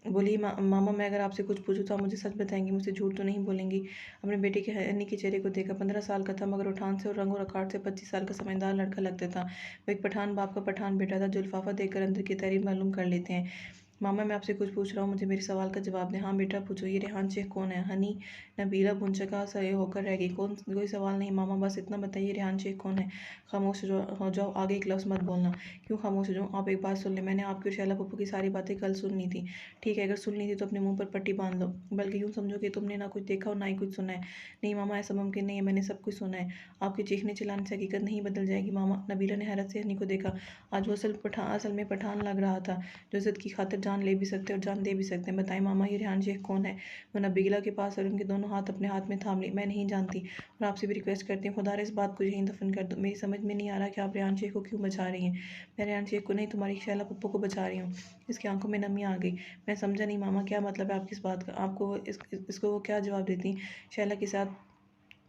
बोली मामा, मैं अगर आपसे कुछ पूछूं तो आप मुझे सच बताएंगी, मुझसे झूठ तो नहीं बोलेंगी? अपने बेटे के हनी के चेहरे को देखा। 15 साल का था मगर उठान से और रंगो रखाट से 25 साल का समझदार लड़का लगता था। वो एक पठान बाप का पठान बेटा था जो लिफाफा देखकर अंदर की तहरीर मालूम कर लेते हैं। मामा, मैं आपसे कुछ पूछ रहा हूँ, मुझे मेरे सवाल का जवाब दें। हाँ बेटा पूछो। ये रेहान शेख कौन है? हनी नबीला भुनचका सा होकर रह गई। कौन? कोई सवाल नहीं मामा, बस इतना बताइए रेहान शेख कौन है? खामोश हो जाओ, आगे एक लफ्ज़ मत बोलना। क्यों खामोश हो जाऊँ? आप एक बात सुन लें, मैंने आपकी और शैला पप्पू की सारी बातें कल सुन ली थी। ठीक है, अगर सुन ली थी तो अपने मुंह पर पट्टी बांध लो। बल्कि यूँ समझो कि तुमने ना कुछ देखा और ना ही कुछ सुना है। नहीं मामा, ऐसा मुमकिन नहीं है, मैंने सब कुछ सुना है। आपके चीखने चिल्लाने से हकीकत नहीं बदल जाएगी मामा। नबीला ने हैरत से हनी को देखा। आज वो असल में पठान लग रहा था, जो इज्जत की खातिर जान ले भी सकते और जान दे भी सकते हैं। बताएं मामा, ये रेहान शेख कौन है? वो नबीला के पास और उनके दोनों हाथ अपने हाथ में थाम ली। मैं नहीं जानती और आपसे भी रिक्वेस्ट करती हूँ, खुदा इस बात को यहीं दफन कर दो। मेरी समझ में नहीं आ रहा कि आप रेहान शेख को क्यों बचा रही हैं। मैं रेहान शेख को नहीं, तुम्हारी शैला पप्पू को बचा रही हूँ। इसकी आंखों में नमी आ गई। मैं समझा नहीं मामा, क्या मतलब है आपकी इस बात का? आपको इसको वो क्या जवाब देती शैला के साथ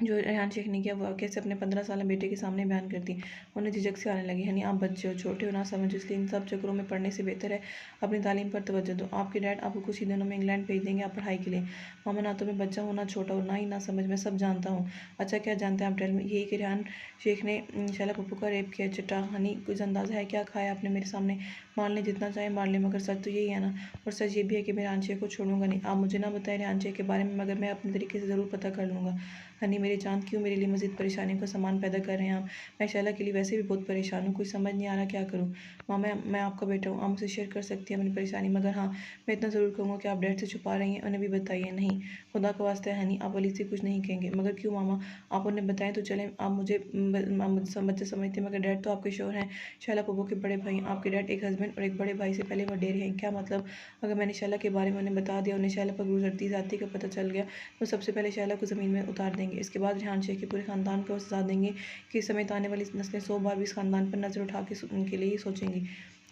जो रेहान शेख ने किया वो कैसे अपने 15 साल बेटे के सामने बयान करती? उन्हें झिझक से आने लगी। हनी, आप बच्चे हो, छोटे हो, ना समझो, इसलिए इन सब चक्करों में पढ़ने से बेहतर है अपनी तालीम पर तवज्जो दो। आपके डैड आपको कुछ ही दिनों में इंग्लैंड भेज देंगे आप पढ़ाई के लिए। मामा, ना तो मैं बच्चा हूँ, ना छोटा हूँ, ना ही ना समझ, मैं सब जानता हूँ। अच्छा, क्या जानते हैं आप? Tell me. यही कि रेहान शेख ने शैला पप्पू का रेप किया। चिट्टा हनी, कुछ अंदाज़ा है क्या खाया आपने मेरे सामने? मार लें, जितना चाहे मार लें, मगर सच तो यही है ना? और सच ये भी है कि मैं रेहान शेख को छोड़ूंगा नहीं। आप मुझे ना बताएं रेहान शेख के बारे में, मगर मैं अपने तरीके से ज़रूर पता कर लूँगा। हनी, मेरी जान, क्यों मेरे लिए मज़ीद परेशानियों का सामान पैदा कर रहे हैं आप? मैं शैला के लिए वैसे भी बहुत परेशान हूँ, कुछ समझ नहीं आ रहा क्या करूँ। मामा, मैं आपका बेटा हूँ, आप मुझसे शेयर कर सकती हैं अपनी परेशानी, मगर हाँ, मैं इतना ज़रूर कहूँगा कि आप डैड से छुपा रही हैं, उन्हें भी बताइए। नहीं, खुदा का वास्ता है हनी, आप वली से कुछ नहीं कहेंगे। मगर क्यों मामा? आप उन्हें बताएं तो चलें। आप मुझे बच्चे समझते हैं, मगर डैड तो आपके शोहर हैं, शैला पप्पू के बड़े भाई। आपके डैड एक हस्बैंड और एक बड़े भाई से पहले वडेरे हैं। क्या मतलब? अगर मैंने शैला के बारे में उन्हें बता दिया, उन्हें शैला पर गुजरती जाति का पता चल गया, तो सबसे पहले शैला को ज़मीन में उतार देंगे। इसके बाद रेहान शेख के पूरे ख़ानदान को सजा देंगे कि इस समेत आने वाली नस्लें 100 बार भी इस ख़ानदान पर नज़र उठा के उनके लिए ही सोचेंगी।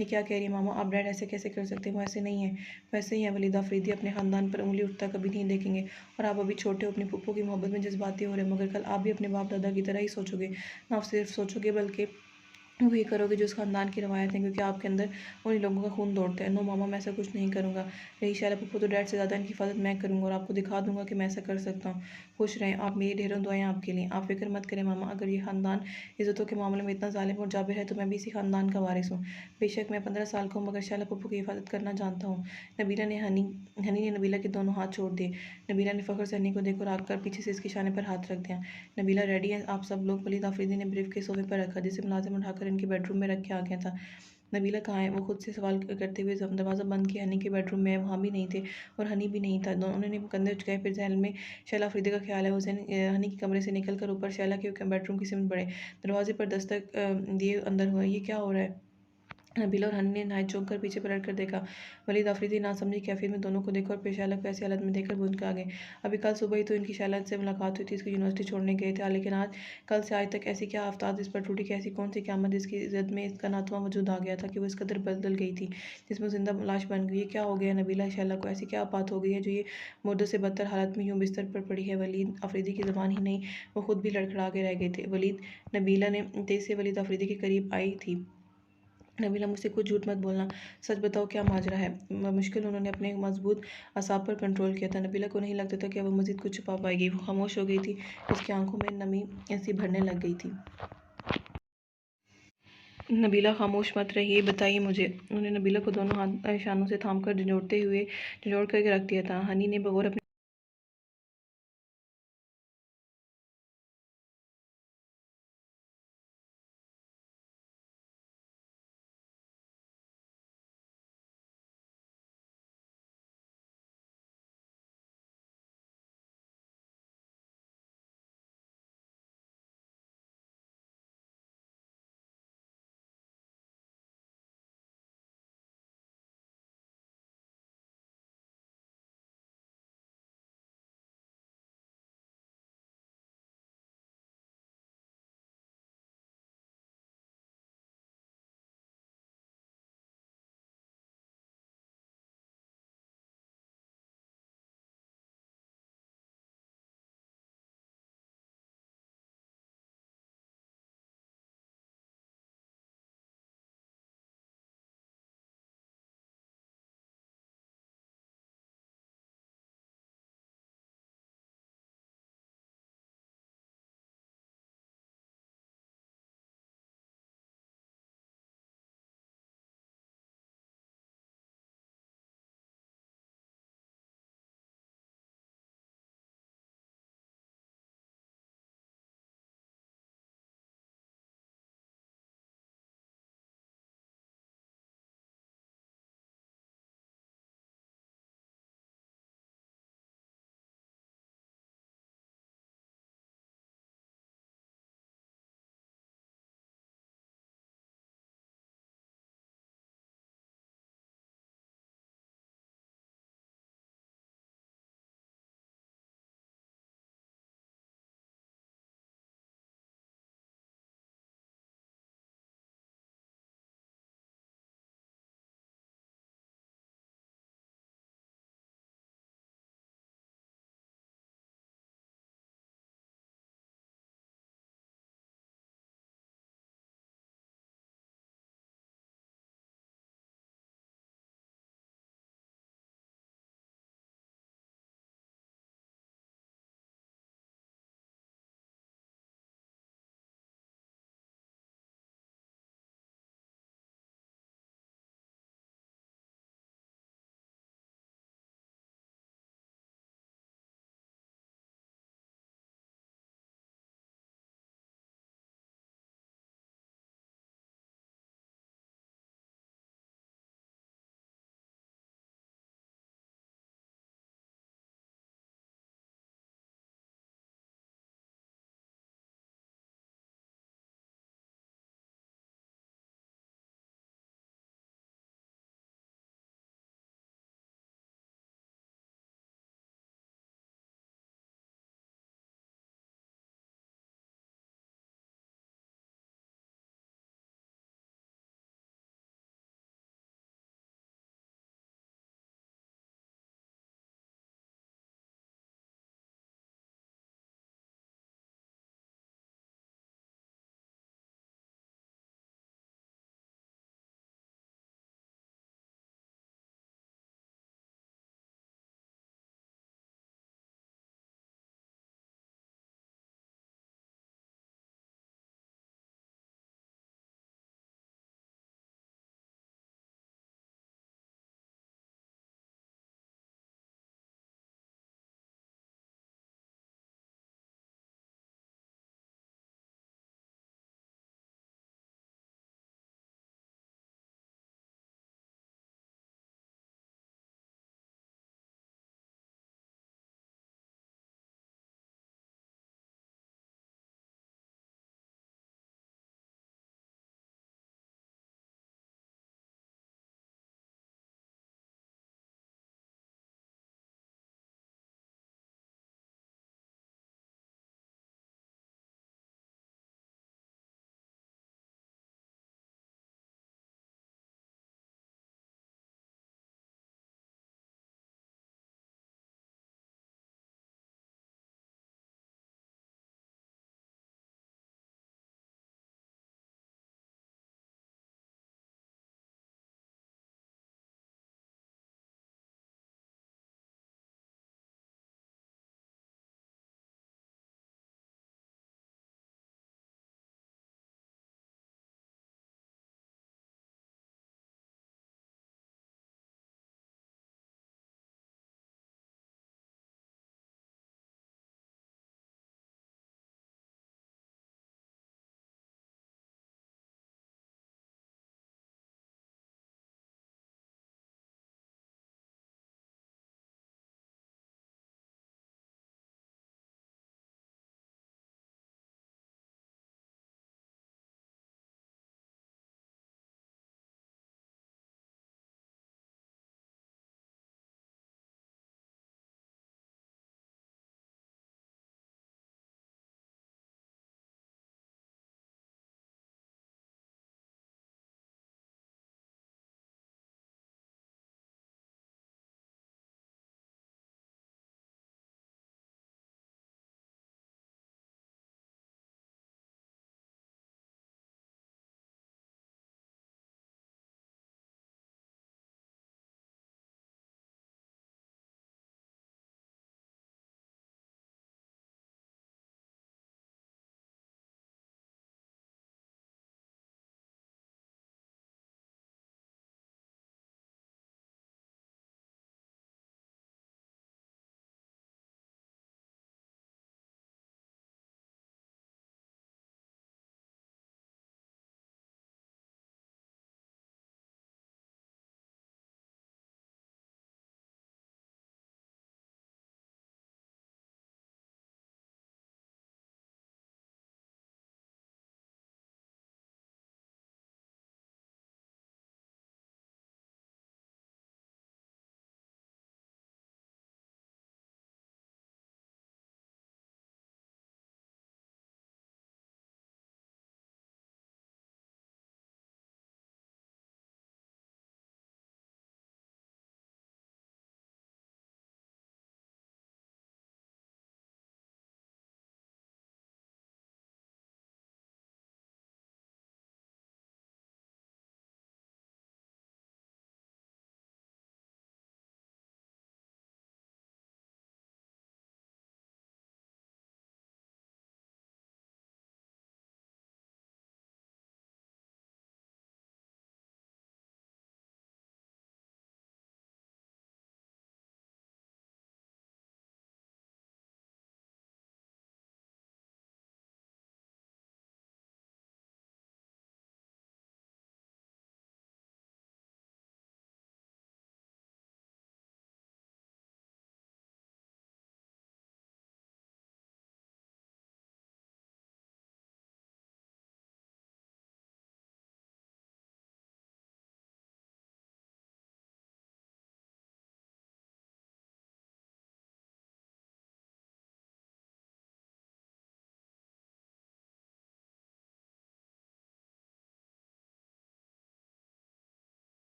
ये क्या कह रही है मामा? आप डैड ऐसे कैसे कर सकते हैं? वो ऐसे नहीं है, वैसे ही है। वलीद अफरीदी अपने ख़ानदान पर उंगली उठता कभी नहीं देखेंगे। और आप अभी छोटे हो, अपनी पुप्पो की मोहब्बत में जज्बाती हो रहे हो, मगर कल आप भी अपने बाप दादा की तरह ही सोचोगे। ना आप सिर्फ सोचोगे बल्कि वही करोगे जो उस खानदान की रवायत है, क्योंकि आपके अंदर उन्हीं लोगों का खून दौड़ता है। नो मामा, मैं ऐसा कुछ नहीं करूँगा। रही शैला पप्पू, तो डैड से ज़्यादा इनकी हिफाजत मैं करूँगा और आपको दिखा दूंगा कि मैं ऐसा कर सकता हूँ। खुश रहें आप, मेरी ढेरों दुआएं आपके लिए। आप फिक्र मत करें मामा, अगर ये खानदान इज़्ज़तों के मामले में इतना जालिम और जाबिर है तो मैं भी इसी खानदान का वारिस हूँ। बेशक मैं 15 साल का हूँ, मगर शैला पप्पू की हिफाजत करना जानता हूँ। नबीला ने हनी ने नबीला के दोनों हाथ छोड़ दिए। नबीला ने फ़ख्र से हनी को देखकर आग कर पीछे से इसके शाने पर हाथ रख दिया। नबीला, रेडी है आप सब लोग? वलीद आफरीदी ने ब्रीफ के सोफे पर रखा, जिसे मुलाजिम उठाकर इनके बेडरूम में रख के आ गया था। नबीला कहाँ है? वो खुद से सवाल करते हुए दरवाज़ा बंद किया। हनी के बेडरूम में वहाँ भी नहीं थे और हनी भी नहीं था। दोनों ने कंधे झुकाए। फिर जहन में शैला अफरीदी का ख्याल है वो हनी के कमरे से निकल कर ऊपर शैला के बेडरूम की सिमत बढ़े। दरवाजे पर दस्तक दिए अंदर हुआ। ये क्या हो रहा है? नबीला और हनी ने नहाए चौंक कर पीछे पलट कर देखा। वलीद आफरीदी ना समझी कैफियत में दोनों को देखा और फिर शैला को ऐसी हालत में देखकर भून के आ गए। अभी कल सुबह ही तो इनकी शैला से मुलाकात हुई थी, इसको यूनिवर्सिटी छोड़ने गए थे, लेकिन आज कल से आज तक ऐसी क्या आफताब इस पर टूटी कि ऐसी कौन सी क़यामत इसकी इज़्ज़त में इसका नातवा वजूद आ गया था कि वो इस कदर बदल गई थी, जिसमें जिंदा लाश बन गई। ये क्या हो गया नबीला? शैला को ऐसी क्या बात हो गई है जो ये मुर्दों से बदतर हालत में यूँ बिस्तर पर पड़ी है? वलीद आफरीदी की ज़बान ही नहीं, वो खुद भी लड़खड़ा के रह गए थे। वलीद, नबीला ने तेज़ से वलीद आफरीदी के करीब आई थी। नबीला, मुझसे कुछ झूठ मत बोलना, सच बताओ क्या माजरा है? मुश्किल उन्होंने अपने मजबूत असाब पर कंट्रोल किया था। नबीला को नहीं लगता था कि अब वो मजीद कुछ छुपा पाएगी। वो खामोश हो गई थी, उसकी आंखों में नमी ऐसी भरने लग गई थी। नबीला, खामोश मत रहिए, बताइए मुझे। उन्होंने नबीला को दोनों हाथ इशारों से थाम कर झंझोड़ करके रख दिया था। हनी ने बगौर अपने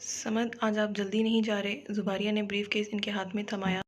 समद, आज आप जल्दी नहीं जा रहे? जुबारिया ने ब्रीफ केस इनके हाथ में थमाया।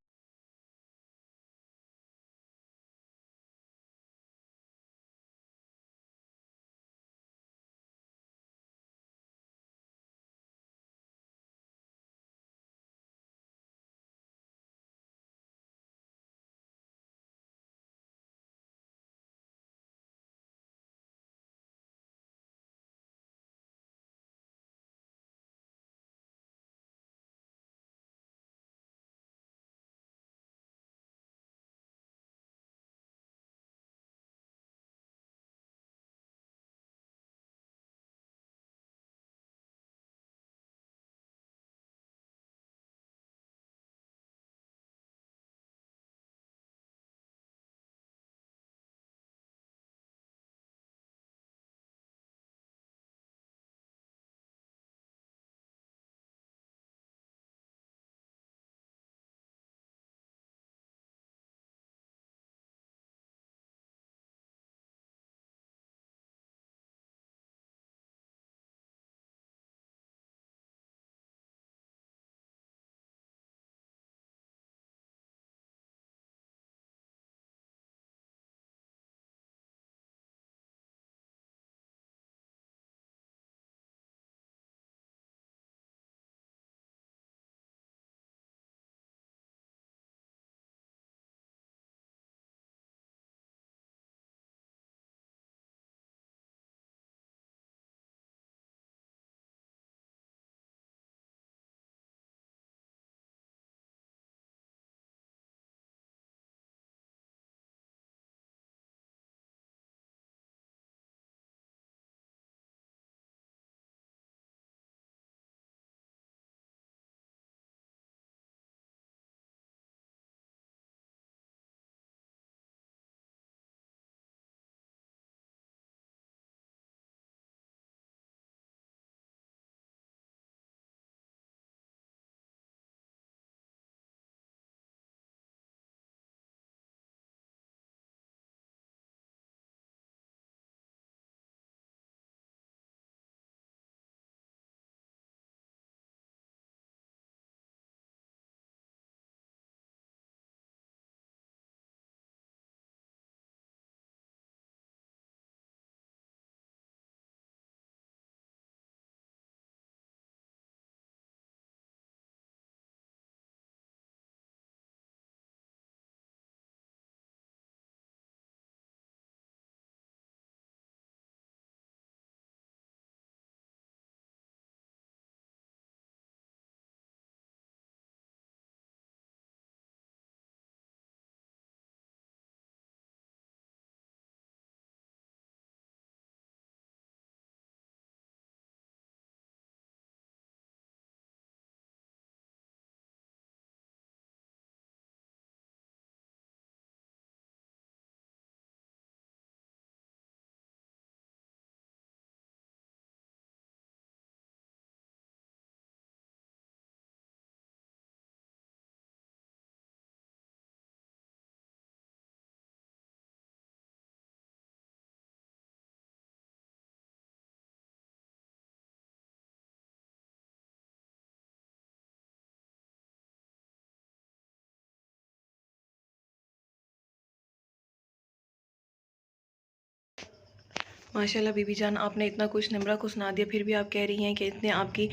माशाल्लाह बीबी जान, आपने इतना कुछ निमरा को सुना दिया, फिर भी आप कह रही हैं कि इतने आपकी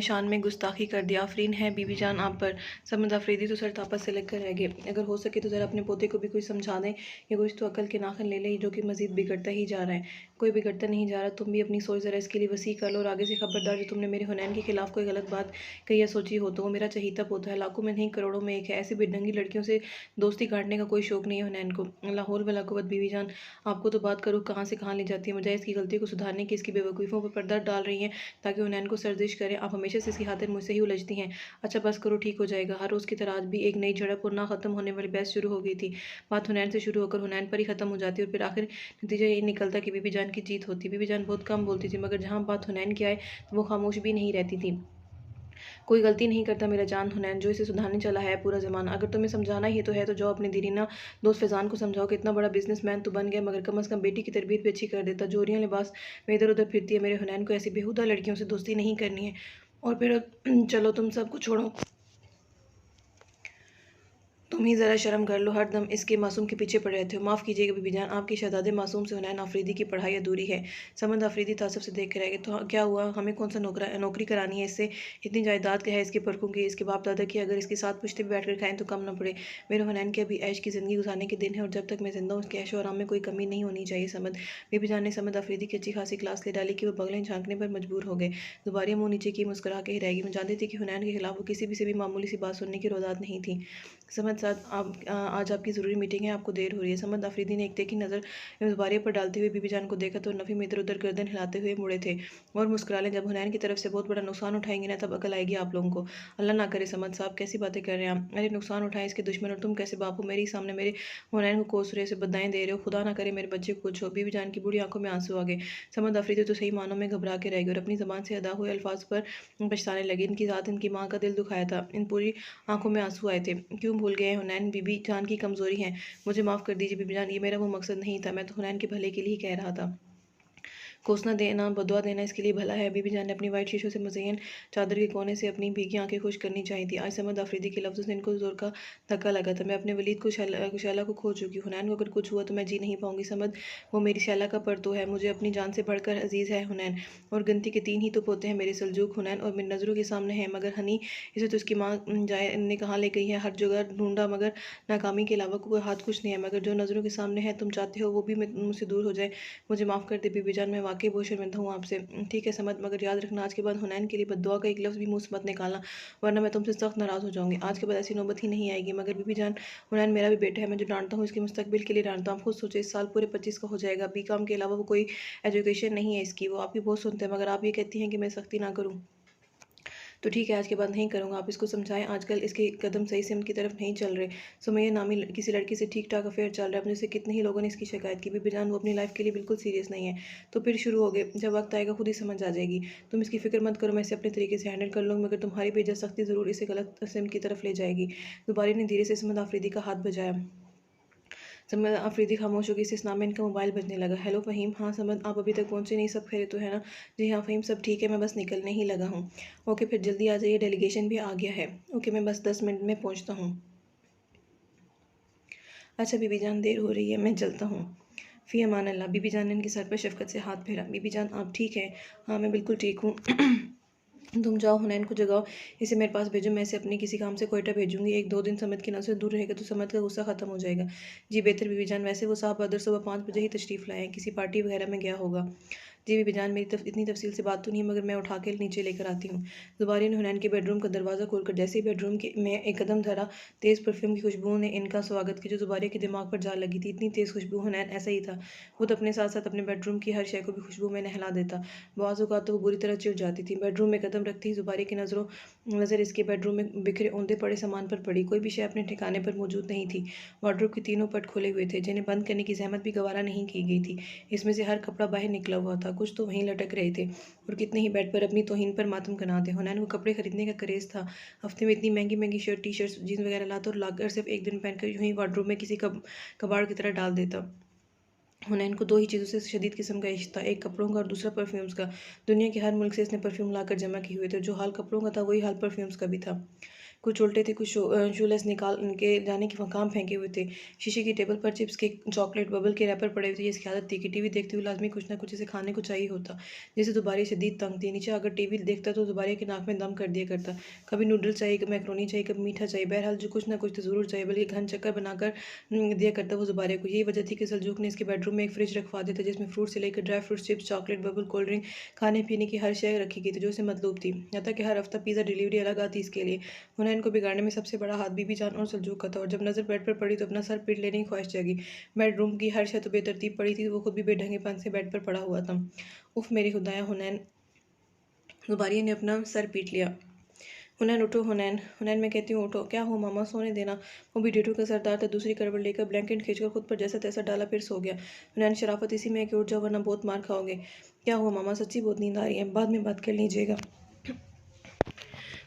शान में गुस्ताखी कर दिया। आफरीन है बीबी जान आप पर। समद आफरीदी तो सर तापत से लगकर रह गए। अगर हो सके तो ज़रा अपने पोते को भी कुछ समझा दें, ये कुछ तो अकल के नाखन ले ले, जो कि मज़ीद बिगड़ता ही जा रहा है। कोई बिगड़ता नहीं जा रहा, तुम भी अपनी सोच ज़रा इसके लिए वसी कर लो। और आगे से खबरदार, जो तुमने मेरे हुनैन के खिलाफ कोई गलत बात कही या सोची हो तो वो मेरा चहीता पोता है, लाखों में नहीं करोड़ों में एक है। ऐसी बेढंगी लड़कियों से दोस्ती काटने का कोई शौक नहीं है हुनैन को। लाहौल वला कुव्वत बीबी जान, आपको तो बात करो कहाँ से कहाँ ले जाती है। बजाय इसकी गलती को सुधारने की इसकी बेवकूफ़ों पर पर्दा डाल रही हैं ताकि हुनैन को सर्जिश करें। आप हमेशा से इसकी खातिर मुझसे ही उलझती हैं। अच्छा बस करो, ठीक हो जाएगा। हर रोज़ की तरह आज भी एक नई झड़प और ना ख़त्म होने वाली बहस शुरू हो गई थी। बात हुनैन से शुरू होकर हुनैन पर ही ख़त्म हो जाती और फिर आखिर नतीजा यही निकलता कि बीबी जान की जीत होती। बीबी जान बहुत कम बोलती थी, मगर जहाँ बात हुनैन की आए तो वो खामोश भी नहीं रहती थी। कोई गलती नहीं करता मेरा जान हुनैन, जो इसे सुधारने चला है पूरा ज़माना। अगर तुम्हें समझाना ही तो है तो जाओ अपने दीरीना दोस्त फैज़ान को समझाओ कि इतना बड़ा बिजनेसमैन तो बन गया, मगर कम अज़ कम बेटी की तरबियत भी अच्छी कर देता। जोरियाँ लिबास में इधर उधर फिरती है। मेरे हुनैन को ऐसी बेहुदा लड़कियों से दोस्ती नहीं करनी है। और फिर चलो तुम सबको छोड़ो, तुम ही ज़रा शर्म कर लो, हर दम इसके मासूम के पीछे पड़े रहते हो। माफ़ कीजिएगा बीबी जान, आपकी शहज़ादे मासूम से हुनैन आफरीदी की पढ़ाई अधूरी है। समद आफरीदी तासुब से देख कर रह गए। तो क्या हुआ, हमें कौन सा नौकरी करानी है इससे? इतनी जायदाद क्या है इसके परखों की, इसके बाप दादा की, अगर इसके साथ पुश्ते भी बैठ कर खाएं तो कम न पड़े। मेरे हुनैन के अभी ऐश की ज़िंदगी गुजारने के दिन है, और जब तक मैं ज़िंदा हूँ उसके ऐशो आराम में कोई कमी नहीं होनी चाहिए। समद बीबी जान ने समद आफरीदी की अच्छी खासी क्लास ले डाली कि वो बगलें झाँकने पर मजबूर हो गए। दोबारा मुँह नीचे की मुस्कुरा के ही रहेगी। मैं जानती थी कि हुनैन के खिलाफ वो किसी भी से भी मामूली सी बात सुनने की रोदात नहीं थी। समद साथ आप आज आपकी ज़रूरी मीटिंग है, आपको देर हो रही है। समद आफरीदी ने एक देखी नज़र गुब्बारे पर डालते हुए बीबी जान को देखा तो नफ़ी में इधर उधर गर्दन हिलाते हुए मुड़े थे और मुस्कुरा लें। जब हुनैन की तरफ से बहुत बड़ा नुकसान उठाएंगे ना, तब अकल आएगी आप लोगों को। अल्लाह ना करे समद साहब, कैसी बातें कर रहे हैं आप? अरे नुकसान उठाए इसके दुश्मन, और तुम कैसे बाप हो? मेरे ही सामने मेरे हुनैन को कोस रहे, से बधाएं दे रहे हो। खुदा ना करे मेरे बच्चे को कुछ हो। बीबी जान की बूढ़ी आंखों में आंसू आ गए। समद आफरीदी तो सही मानों में घबरा के रह गए और अपनी ज़बान से अदा हुए अल्फाज पर पछताने लगे। इनकी ज़ात इनकी माँ का दिल दुखाया था। इन पूरी आंखों में आंसू आए थे। क्यों भूल गए हुनैन, बीबी जान की कमज़ोरी है। मुझे माफ़ कर दीजिए बीबी जान, ये मेरा वो मकसद नहीं था। मैं तो हुनैन के भले के लिए ही कह रहा था। कोसना देना, बदुआ देना इसके लिए भला है। बीबी जान ने अपनी वाइट शीशों से मुज़य्यन चादर के कोने से अपनी भीगी आंखें खुश करनी चाहिए थी। आज समद आफरीदी के लफ्ज़ों से इनको जोर का धक्का लगा था। मैं अपने वलीद को शैला को खो चुकी हूँ। हुनैन को अगर कुछ हुआ तो मैं जी नहीं पाऊंगी। समद वो मेरी शैला का परतो है, मुझे अपनी जान से बढ़कर अजीज़ है हुनैन। और गिनती के 3 ही तो पोते हैं मेरे, सल्जूक, हुनैन और मेरी नज़रों के सामने है। मगर हनी, इसे तो उसकी माँ जाए ने कहाँ ले गई है, हर जगह ढूंढा मगर नाकामी के अलावा कोई हाथ कुछ नहीं है। मगर जो नज़रों के सामने है तुम चाहते हो वो भी मुझसे दूर हो जाए। मुझे माफ़ कर दे बीबी जान, मैं वाकई बहुत शर्मिंदा हूँ आपसे। ठीक है समद, मगर याद रखना आज के बाद हुनैन के लिए बद्दुआ का एक लफ्ज़ भी मुँह से मत निकालना, वरना मैं तुमसे सख्त नाराज़ हो जाऊँगी। आज के बाद ऐसी नौबत ही नहीं आएगी। मगर बीबी जान, हुनैन मेरा भी बेटा है, मैं जो डांटता हूँ इसके मुस्तकबिल के लिए डांटता हूँ। आप खुद सोचो, इस साल पूरे 25 का हो जाएगा। बीकॉम के अलावा वो कोई एजुकेशन नहीं है इसकी। वो आपकी बहुत सुनते हैं, मगर आप ये कहती हैं कि मैं सख्ती ना करूँ। तो ठीक है, आज के बाद नहीं करूँगा। आप इसको समझाएं, आजकल इसके कदम सही से उनकी तरफ नहीं चल रहे। सुमैया नामी किसी लड़की से ठीक ठाक अफेयर चल रहा है, मुझसे कितने ही लोगों ने इसकी शिकायत की। बीबी जान वो अपनी लाइफ के लिए बिल्कुल सीरियस नहीं है। तो फिर शुरू हो गए, जब वक्त आएगा खुद ही समझ आ जाएगी। तुम इसकी फिक्र मत करो, मैं इसे अपने तरीके से हैंडल कर लूँगी, मगर तुम्हारी बेजा सख्ती ज़रूर इसे गलत सिम की तरफ ले जाएगी। दुबारी ने धीरे से समद आफरीदी का हाथ बजाया। समद आफरीदी खामोश हो गई। इस समय इनका मोबाइल बजने लगा। हेलो फ़हीम, हाँ समद, आप अभी तक पहुँचे नहीं? सब खैरियत तो है ना? जी हाँ फ़हीम, सब ठीक है, मैं बस निकलने ही लगा हूँ। ओके फिर जल्दी आ जाइए, डेलीगेशन भी आ गया है। ओके मैं बस 10 मिनट में पहुँचता हूँ। अच्छा बीबी जान, देर हो रही है, मैं चलता हूँ। फ़ी अमान अल्लाह। बीबी जान ने इनके सर पर शफ़क़त से हाथ फेरा। बीबी जान आप ठीक हैं? हाँ मैं बिल्कुल ठीक हूँ। तुम जाओ हुनैन को जगाओ, इसे मेरे पास भेजो, मैं इसे अपने किसी काम से कोयटा भेजूंगी। 1-2 दिन समद की नज़र से दूर रहेगा तो समद का गुस्सा ख़त्म हो जाएगा। जी बेहतर बीबी जान, वैसे वो साहब बदर सुबह 5 बजे ही तशरीफ़ लाए हैं, किसी पार्टी वगैरह में गया होगा। जी बीबी जान, मेरी इतनी तफसील से बात तो नहीं, मगर मैं उठा के नीचे लेकर आती हूँ। जुबारी ने हुनैन के बेडरूम का दरवाज़ा खोलकर जैसे ही बेडरूम के में एक कदम धरा, तेज़ परफ्यूम की खुशबू ने इनका स्वागत किया, जो जुबारी के दिमाग पर जा लगी थी। इतनी तेज़ खुशबू, हुनैन ऐसा ही था। खुद अपने साथ साथ अपने बेडरूम की हर शय को भी खुशबू में नहला देता। बाज़ औक़ात तो वो बुरी तरह चिढ़ जाती थी। बेडरूम में कदम रखती ही जुबारी की नज़र इसके बेडरूम में बिखरे औंधे पड़े सामान पर पड़ी। कोई भी शय अपने ठिकाने पर मौजूद नहीं थी। वार्डरोब के तीनों पट खुले हुए थे, जिन्हें बंद करने की ज़हमत भी गवारा नहीं की गई थी। इसमें से हर कपड़ा बाहर निकला हुआ था, कुछ तो वहीं लटक रहे थे, और कितने ही बेड पर अपनी तौहीन पर मातम कनाते। हुनैन को कपड़े खरीदने का क्रेज़ था। हफ्ते में इतनी महंगी महंगी शर्ट, टी शर्ट्स, जीन्स वगैरह लाता और लाकर सिर्फ एक दिन पहनकर यूं ही वार्डरोब में किसी कबाड़ की तरह डाल देता। हुनैन को 2 ही चीज़ों से शदीद किस्म का इश्क था, एक कपड़ों का और दूसरा परफ्यूम्स का। दुनिया के हर मुल्क से इसने परफ्यूम लाकर जमा किए हुए थे। जो हाल कपड़ों का था वही हाल परफ्यूम्स का भी था। कुछ उल्टे थे, कुछ शूलेस निकाल के जाने के मकाम फेंके हुए थे। शीशे की टेबल पर चिप्स के चॉकलेट बबल के रैपर पड़े हुए थे। इसकी आदत थी कि टीवी देखते हुए लाजमी कुछ ना कुछ इसे खाने को चाहिए होता, जिसे दोबारा शदीद तंग थी। नीचे अगर टीवी देखता तो दोबारा के नाक में दम कर दिया करता। कभी नूडल्स चाहिए, कभी मैक्रोनी चाहिए, कभी मीठा चाहिए, बहरहाल जो कुछ ना कुछ तो ज़रूर चाहिए, बल्कि घन चक्कर बनाकर दिया करता वो जुबारे को। यही वजह थी कि सल्जूक ने इसके बेडरूम में एक फ्रिज रखवा दिया था, जिसमें फ्रूट से लेकर dry fruit, chips, chocolate, bubble, cold drink, खाने पीने की हर शय रखी गई थी जो इसे मतलूब थी। यहाँ तक कि हर हफ्ता पिज़्ज़ा डिलीवरी अलग आती इसके लिए। हुनैन को बिगाड़ने में सबसे बड़ा हाथ बीबी जान और सल्जूक का था, और जब नज़र बेड पर पड़ी तो अपना सर पीट लेने की ख्वाहिश जागी। बेडरूम की हर शय तो बेतरतीब पड़ी थी, वो खुद भी बेढंगेपन से बेड पर पड़ा हुआ था। उफ मेरी खुदाया, हुनैन, गुबारिया ने अपना सर पीट लिया। हुनैन उठो, हुनैन, हुनैन मैं कहती हूँ उठो। क्या हो मामा, सोने देना। वो भी डिटो का सरदार था, दूसरी करवट लेकर ब्लैंकेट खींचकर खुद पर जैसा तैसा डाला, फिर सो गया। हुनैन शराफत इसी में है कि उठ जाओ वरना बहुत मार खाओगे। क्या हुआ मामा, सच्ची बहुत नींद आ रही है, बाद में बात कर लीजिएगा।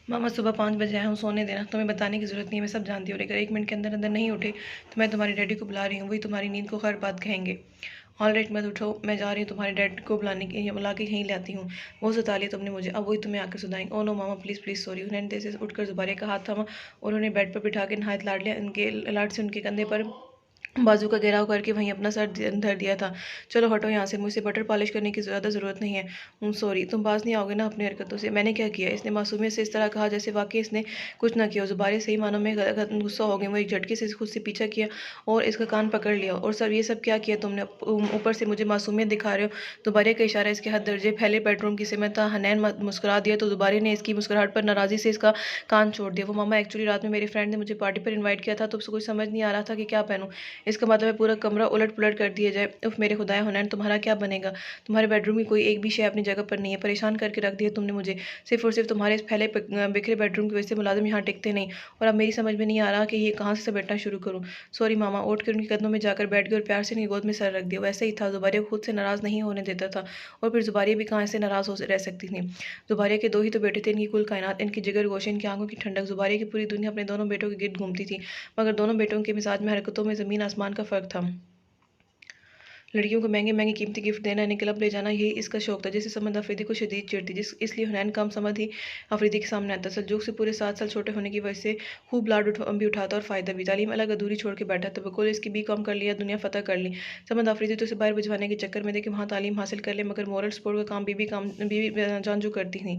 मामा सुबह 5 बजे आया हूँ, सोने देना। तुम्हें बताने की ज़रूरत नहीं है, मैं सब जानती हूँ। अगर 1 मिनट के अंदर अंदर नहीं उठे तो मैं तुम्हारी डैडी को बुला रही हूँ, वही तुम्हारी नींद को खैर बात कहेंगे। ऑलराइट मत उठो, मैं जा रही हूँ तुम्हारे डैड को बुलाने के, बुला के यहीं लाती हूँ। वो सता लिया तुमने मुझे, अब वही तुम्हें आकर सुनाएंगे। ओ नो मामा, प्लीज़ प्लीज़ सॉरी। हुनैन तेज़ी से उठकर ज़ुबारिया का हाथ थामा और उन्हें बेड पर बिठा के नहायत लाड लिया। उनके लाड से उनके कंधे पर बाजू का घेराव करके वहीं अपना सर धर दिया था। चलो हटो यहाँ से, मुझसे बटर पॉलिश करने की ज़्यादा ज़रूरत नहीं है। सॉरी, तुम बाज नहीं आओगे ना अपनी हरकतों से? मैंने क्या किया? इसने मासूमियत से इस तरह कहा जैसे वाकई इसने कुछ ना किया। ज़ुबारे सही मानों में गुस्सा हो गई। वो एक झटके से खुद से पीछा किया और इसका कान पकड़ लिया। और सर, ये सब क्या किया तुमने? ऊपर से मुझे मासूमियत दिखा रहे हो? दोबारे का इशारा इसके हद दर्जे फैले बेडरूम की में था। हनैन मुस्कुरा दिया तो दोबारे ने इसकी मुस्कुराहट पर नाराज़ी से इसका कान छोड़ दिया। वो मामा, एक्चुअली रात में मेरे फ्रेंड ने मुझे पार्टी पर इन्वाइट किया था, तो उसको कुछ समझ नहीं आ रहा था कि क्या पहनूं। इसका मतलब है पूरा कमरा उलट पुलट कर दिया जाए। उफ मेरे खुदाया, हुनैन तुम्हारा क्या बनेगा? तुम्हारे बेडरूम की कोई एक भी शय अपनी जगह पर नहीं है। परेशान करके रख दिया तुमने मुझे। सिर्फ और सिर्फ तुम्हारे इस फैले बिखरे बेडरूम की वजह से मुलाजिम यहाँ टिकते नहीं। और अब मेरी समझ में नहीं आ रहा कि ये कहाँ से समेटना शुरू करूँ। सॉरी मामा। उठ कर उनके कदमों में जाकर बैठ गई और प्यार से उनकी गोद में सर रख दिया। वैसे ही था, ज़ुबारिया को खुद से नाराज़ नहीं होने देता था। और फिर ज़ुबारिया भी कहाँ ऐसे नाराज़ हो रह सकती थी। ज़ुबारिया के दो ही तो बेटे थे, इनकी कुल कायनात, इनकी जिगर गोशी, इनकी आंखों की ठंडक। ज़ुबारिया की पूरी दुनिया अपने दोनों बेटों के गिर्द घूमती थी, मगर दोनों बेटों के मिजाज में, हरकतों में ज़मीन आसमान का फ़र्क था। लड़कियों को महंगे महंगे कीमती गिफ्ट देना, इन्हें क्लब ले जाना, यही इसका शौक था, जिससे समझ अफरीदी को शदीद चिढ़ती, इसलिए हुनैन कम समझ ही अफरीदी के सामने आता। सल्जूक से पूरे 7 साल छोटे होने की वजह से खूब लाड भी उठाता और फ़ायदा भी। तालीम अलग अधूरी छोड़ के बैठा था, बिल्कुल इसकी B.Com कर लिया, दुनिया फतह कर ली। समझ अफरीदी तो उसे बाहर भिजवाने के चक्कर में थे कि वहाँ तालीम हासिल कर ले, मगर मॉरल सपोर्ट का काम बीबी जान जो करती थी।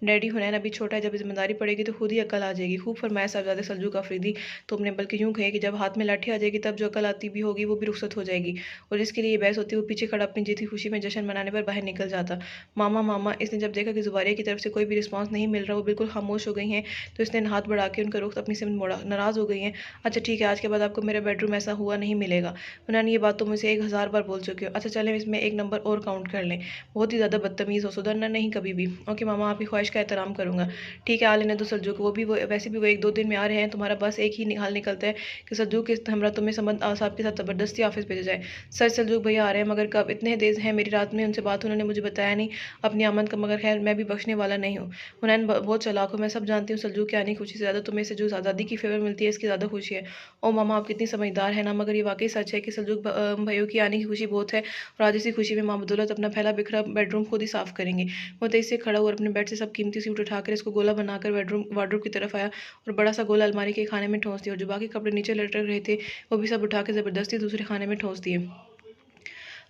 डैडी, हुनैन अभी छोटा है, जब जिम्मेदारी पड़ेगी तो खुद ही अकल आ जाएगी। खूब फरमाया साहबजादे सल्जूक अफरीदी तुमने, बल्कि यूँ कहे कि जब हाथ में लाठी आ जाएगी तब जो अकल आती भी होगी वो भी रुखसत हो जाएगी। और जिसके लिए ये बहस होती है वो पीछे खड़ा अपनी जीत की खुशी में जश्न मनाने पर बाहर निकल जाता। मामा मामा, इसने जब देखा कि ज़ुबारिया की तरफ से कोई भी रिस्पांस नहीं मिल रहा, वो बिल्कुल खामोश हो गई हैं, तो इसने हाथ बढ़ा के उनका रुख अपनी से मोड़ा। नाराज़ हो गई हैं? अच्छा ठीक है, आज के बाद आपको मेरा बेडरूम ऐसा हुआ नहीं मिलेगा। उन्होंने ये बात तो मुझे 1000 बार बोल चुके हो। अच्छा चलें, इसमें एक नंबर और काउंट कर लें। बहुत ही ज़्यादा बदतमीज़ हो, सुधरना नहीं कभी भी। ओके मामा, आपकी ख्वाहिश का एहतराम करूँगा। ठीक है, आ लेने दो सल्जू को, वो वैसे भी वो 1-2 दिन में आ रहे हैं। तुम्हारा बस एक ही हाल निकलता है कि सल्जू के हमरा तुम्हें संबंध साहब के साथ ज़बरदस्ती ऑफिस भेजा जाए। सर, सल्जूक भैया आ रहे हैं, मगर कब? इतने तेज़ हैं, मेरी रात में उनसे बात, उन्होंने मुझे बताया नहीं अपनी आमद का, मगर खैर मैं भी बख्शने वाला नहीं हूँ। हुनैन बहुत चालाक हो, मैं सब जानती हूँ। सल्जूक के आने की खुशी से ज़्यादा तुम्हें से जो आज़ादी की फेवर मिलती है, इसकी ज़्यादा खुशी है। ओ मामा, आप कितनी समझदार है ना, मगर ये वाकई सच है कि सल्जूक भाइयों की आने की खुशी बहुत है। और आज इसी खुशी में माँ बदौलत अपना फैला बिखरा बेडरूम खुद ही साफ करेंगे। वो तेज़ी से खड़ा हुआ अपने बेड से सब कीमती सूट उठाकर इसको गोला बनाकर बेडरूम वार्डरोब की तरफ आया और बड़ा सा गोला अलमारी के खाने में ठोंस दिया, और जो बाकी कपड़े नीचे लटक रहे थे वो भी सब उठा के ज़बरदस्ती दूसरे खाने में ठोंस दिए।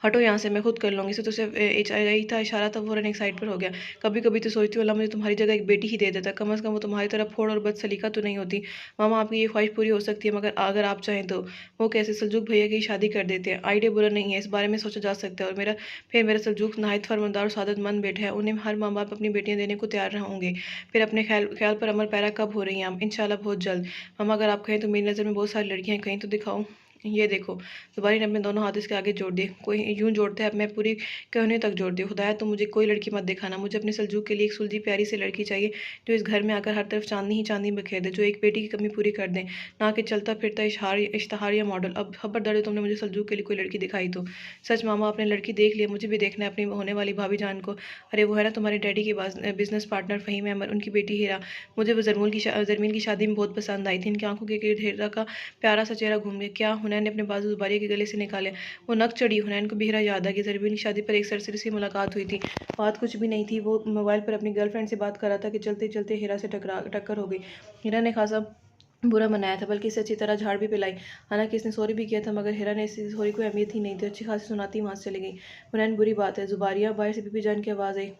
हटो यहाँ से, मैं खुद कर लूँगी। इसे तो सिर्फ यही था इशारा था, फ़ौरन एक साइड पर हो गया। कभी कभी तो सोचती हूँ अल्लाह मुझे तुम्हारी जगह एक बेटी ही दे देता, कम अज़ कम वो तुम्हारी तरह फोड़ और बदसलीका तो नहीं होती। मामा, आपकी ये ख्वाहिश पूरी हो सकती है, मगर अगर आप चाहें तो। वो कैसे? सल्जूक भैया की शादी कर देते हैं। आइडिया बुरा नहीं है, इस बारे में सोचा जा सकता है। और मेरा सल्जूक नहायत फरमानदार और सादतमंद बेटा है, उन्हें हर माँ बाप अपनी बेटियाँ देने को तैयार होंगे। फिर अपने ख्याल ख्याल पर अमल पैरा कब हो रही हैं आप? इंशाल्लाह बहुत जल्द। मामा, अगर आप कहें तो मेरी नज़र में बहुत सारी लड़कियाँ हैं, कहीं तो दिखाओ। ये देखो। दोबारा ने अपने दोनों हाथ इसके आगे जोड़ दिए। कोई यूं जोड़ता है, अब मैं पूरी कहने तक जोड़ दी। खुदाया, तुम मुझे कोई लड़की मत दिखाना, मुझे अपने सल्जूक के लिए एक सुलझी प्यारी सी लड़की चाहिए, जो इस घर में आकर हर तरफ चांदनी ही चांदनी बिखेर दे, जो एक बेटी की कमी पूरी कर दे, ना कि चलता फिरता इश्तहार या मॉडल। अब खबरदार जो तुमने मुझे सल्जूक के लिए कोई लड़की दिखाई तो। सच मामा, आपने लड़की देख लिया, मुझे भी देखना है अपनी होने वाली भाभी जान को। अरे वो है ना तुम्हारे डैडी के बिजनेस पार्टनर फ़हीम अहमद, उनकी बेटी हीरा। मुझे वो जरमीन की शादी में बहुत पसंद आई थी। इनकी आंखों के गिर्द हीरा का प्यारा सा चेहरा घूम गया। क्या? हुनैन ने अपने बाजू ज़ुबारिया के गले से निकाले। वो नक चढ़ी। हुनैन को बिहरा याद आ कि जरमीन की शादी पर एक सरसरी से मुलाकात हुई थी। बात कुछ भी नहीं थी, वो मोबाइल पर अपनी गर्लफ्रेंड से बात कर रहा था कि चलते चलते हीरा से टक्कर हो गई। हीरा ने खासा बुरा मनाया था, बल्कि इसे अच्छी तरह झाड़ भी पिलाई। हालांकि इसने सॉरी भी किया था, मगर हीरा ने इस सॉरी को अहमियत ही नहीं थी। अच्छी खासी सुनाती वहाँ से चली गई। हुनैन, बुरी बात है। ज़ुबारिया, बाहर से बीबी जान की आवाज़ आई।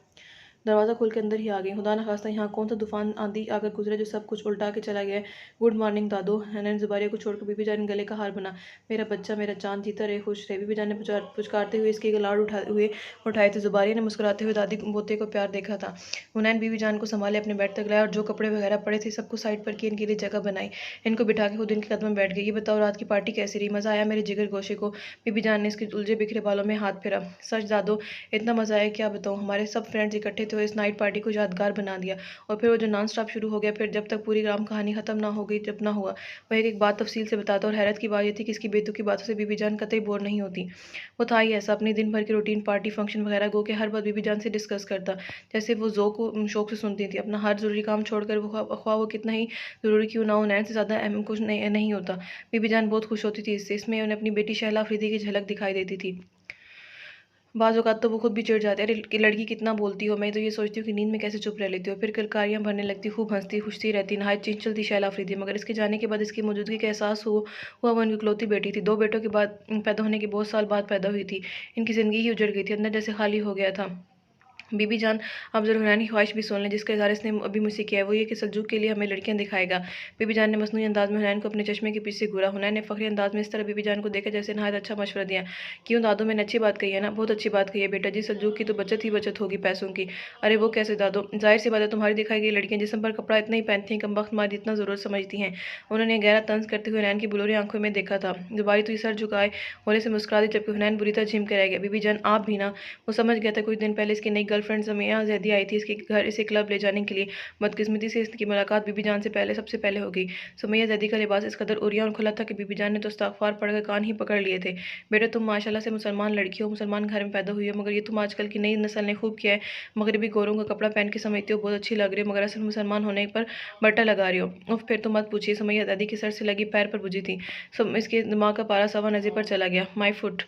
दरवाज़ा खोल के अंदर ही आ गई। खुदा न खास्ता यहाँ कौन सा तूफान आंधी आकर गुजरे जो सब कुछ उल्टा के चला गया है। गुड मॉर्निंग दादो। हनन ज़ुबारिया को छोड़कर बीबी जान गले का हार बना। मेरा बच्चा, मेरा चांद, जीता रहे, खुश रहे। बीबी जान ने पुचकारते हुए इसके लाड़ उठाए थे। ज़ुबारिया ने मुस्कुराते हुए दादी पोते को प्यार देखा था। हुनैन बीबी जान को संभाले अपने बेड तक लाया और जो कपड़े वगैरह पड़े थे सबको साइड पर किए, इनके लिए जगह बनाई। इनको बिठा के खुद इनके कदम में बैठ गई। ये बताओ रात की पार्टी कैसी रही? मज़ा आया मेरे जिगर गोशे को? बीबी जान ने इसके उलझे बिखरे बालों में हाथ फेरा। सच दादो, इतना मज़ा आया क्या बताऊँ। हमारे सब फ्रेंड्स इकट्ठे थे, इस नाइट पार्टी को यादगार बना दिया। और फिर वो जो नॉन स्टॉप शुरू हो गया, फिर जब तक पूरी राम कहानी खत्म ना हो गई, जब ना हुआ। वह एक बात तफसील से बताता, और हैरत की बात यह थी कि इसकी बेतुकी बातों से बीबी जान कतई बोर नहीं होती। वो था ही ऐसा, अपनी दिन भर की रूटीन, पार्टी फंक्शन वगैरह गो के हर बात बीबी जान से डिस्कस करता, जैसे वो शौक से सुनती थी। अपना हर जरूरी काम छोड़कर वो ख्वाह वो कितना ही जरूरी क्यों ना हो, नैन से ज़्यादा अहम कुछ नहीं होता। बीबी जान बहुत खुश होती थी इससे। इसमें उन्हें अपनी बेटी शहला अफरीदी की झलक दिखाई देती थी। बाज़ औक़ात तो वो खुद भी चिढ़ जाते हैं, अरे कि लड़की कितना बोलती हो, मैं तो ये सोचती हूँ कि नींद में कैसे चुप रह लेती हो। फिर किलकारियाँ भरने लगती, खूब हँसती खुशती रहती, नहायत चंचल थी शैला अफ़रीदी, मगर इसके जाने के बाद इसकी मौजूदगी का एहसास हुआ वो इनकी इकलौती बेटी थी। 2 बेटों के बाद पैदा होने के बहुत साल बाद पैदा हुई थी। इनकी ज़िंदगी ही उजड़ गई थी, अंदर जैसे खाली हो गया था। बीबी जान, आप ज़रा हुनैन की ख्वाहिश भी सुन लें जिसका इज़हार इसने अभी मुझसे किया है, वो ये कि सल्जूक के लिए हमें लड़कियाँ दिखाएगा। बीबी जान ने मसनूई अंदाज़ में हुनैन को अपने चश्मे के पीछे घूरा। हुनैन ने फ़ख्री अंदाज़ में इस तरह बीबी जान को देखा जैसे नहायत अच्छा मशवरा दिया। क्यों दादू, मैंने अच्छी बात कही है ना? बहुत अच्छी बात कही है बेटा जी, सल्जूक की तो बचत ही बचत होगी पैसों की। अरे वो कैसे दादू? ज़ाहिर-सी बात है तुम्हारी दिखाई गई लड़कियाँ जिस्म पर कपड़ा इतना ही पहनती हैं, कमबख्त हमारी इतना ज़रूरत समझती हैं। उन्होंने गहरा तंज़ करते हुए हुनैन की बुलूरी आँखों में देखा था। ज़ुबारी तो ये सर झुकाए होने से मुस्कुरा दी जबकि हुनैन बुरी तरह झिम कर रह गया। बीबी जान आप भी ना? वो समझ गया था कुछ दिन पहले इसकी नई गर्लफ्रेंड ज़मीआ ज़ैदी आई थी इसके घर इसे क्लब ले जाने के लिए। बदकिस्मती से इसकी मुलाकात बीबी जान से सबसे पहले हो गई। सुमैया ज़ैदी का लिबास इस कदर उरिया और खुला था कि बीबी जान ने तो इस्तग़फ़ार पढ़कर कान ही पकड़ लिए थे। बेटा तुम माशाअल्लाह से मुसलमान लड़की हो, मुसलमान घर में पैदा हुई हो, मगर ये तुम आजकल की नई नस्ल ने खूब किया है। मगरिबी गोरों का कपड़ा पहन के समझती हो बहुत अच्छी लग रही हो, मगर असल मुसलमान होने पर बट्टा लगा रही हो। उफ़ फिर तो मत पूछिए। सुमैया ज़ैदी के सर से लगी पैर पर बुझी थी। इसके दिमाग का पारा सवा नज़े पर चला गया। My foot.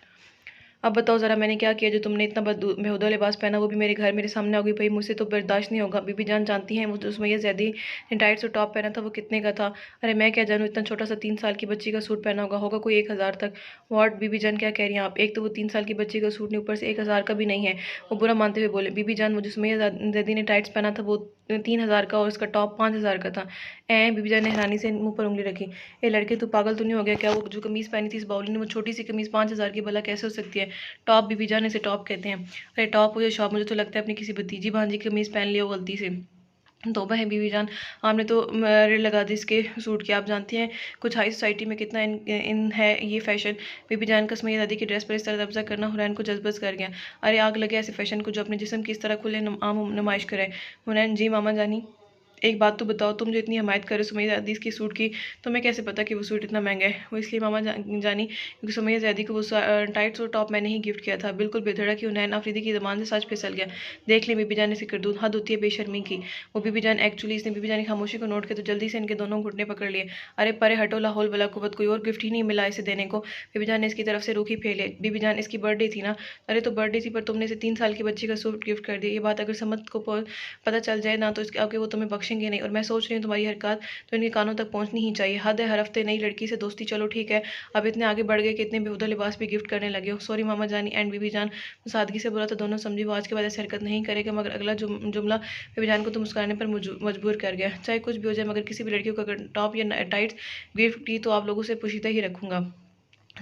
अब बताओ ज़रा मैंने क्या किया जो तुमने इतना बेहुदा लिबास पहना, वो भी मेरे घर मेरे सामने आ गई। भई मुझसे तो बर्दाश्त नहीं होगा। बीबी जान जानती हैं वो जो सुमैया ज़ैदी ने टाइट से टॉप पहना था वो कितने का था? अरे मैं क्या जानूँ, इतना छोटा सा 3 साल की बच्ची का सूट पहना होगा कोई 1000 तक। व्हाट बीबी जान, क्या कह रही हैं आप? एक तो वो 3 साल की बच्ची का सूट नहीं, ऊपर से 1000 का भी नहीं है। वो बुरा मानते हुए बोले। बीबी जान, वो जो सुमैया ज़ैदी ने टाइट्स पहना था वो 3000 का और उसका टॉप 5000 का था। बीबी जान ने हैरानी से मुँह पर उँगली रखी। ए लड़के, तू पागल तो नहीं हो गया क्या? वो जो कमीज़ पहनी थी इस बावली ने, वो छोटी सी कमीज़ 5000 की भला कैसे हो सकती है? टॉप बीबी जान, इसे टॉप कहते हैं। अरे टॉप हो या शॉप, मुझे तो लगता है अपनी किसी भतीजी भांजी की कमीज़ पहन लिया हो गलती से। तौबा है बीवी जान, आपने तो रेड लगा दी इसके सूट की। आप जानती हैं कुछ हाई सोसाइटी में कितना इन है ये फ़ैशन। बीबी जान का सुमैया दादी की ड्रेस पर इस तरह कब्ज़ा करना हुनैन को जज्बस कर गया। अरे आग लगे ऐसे फ़ैशन को जो अपने जिस्म की इस तरह खुले आम नुमाइश करे। हुनैन, जी मामा जानी। एक बात तो बताओ, तुम जो इतनी हमायत कर रहे हो सुमैया ज़ैदी की सूट की, तुम्हें कैसे पता कि वो सूट इतना महंगा है? वो इसलिए मामा जानी क्योंकि सुमैया ज़ैदी को वो टाइट और टॉप मैंने ही गिफ्ट किया था। बिल्कुल बेधड़क ही हुनैन आफरीदी की ज़बान से सच फिसल गया। देख लें बीबी जान ने सिर दूध, हद होती है बेशर्मी की। वो बीबी जान एक्चुअली इसने बीबी जान की खामोशी को नोट किया तो जल्दी से इनके दोनों घुटने पकड़ लिए। अरे परे हटो, ला हौल वला कुव्वत, कोई और गिफ्ट ही नहीं मिला इसे देने को। बीबी जान ने इसकी तरफ से रूखी फेंक ली। बीबी जान, इसकी बर्थडे थी ना? अरे तो बर्थडे थी पर तुमने इसे 3 साल की बच्ची का सूट गिफ्ट कर दिया। ये बात अगर समद को पता चल जाए ना तो इसके आगे वो तुम्हें बख्शेंगे नहीं। और मैं सोच रही हूँ तुम्हारी हरकत तो इनके कानों तक पहुँचनी ही चाहिए। हद है, हर हफ्ते नई लड़की से दोस्ती, चलो ठीक है। अब इतने आगे बढ़ गए कि इतने बेहुदा लिबास भी गिफ्ट करने लगे हो। सॉरी मामा जानी एंड बीबी जान। सादगी से बोला तो दोनों समझी वो आज के बाद ऐसी हरकत नहीं करेगा, मगर अगला जुमला बीबी जान को तो मुस्कुराने पर मजबूर कर गया। चाहे कुछ भी हो जाए, मगर किसी भी लड़की को अगर टॉप या टाइट्स गिफ्ट की तो आप लोगों से पोशीदा ही रखूंगा,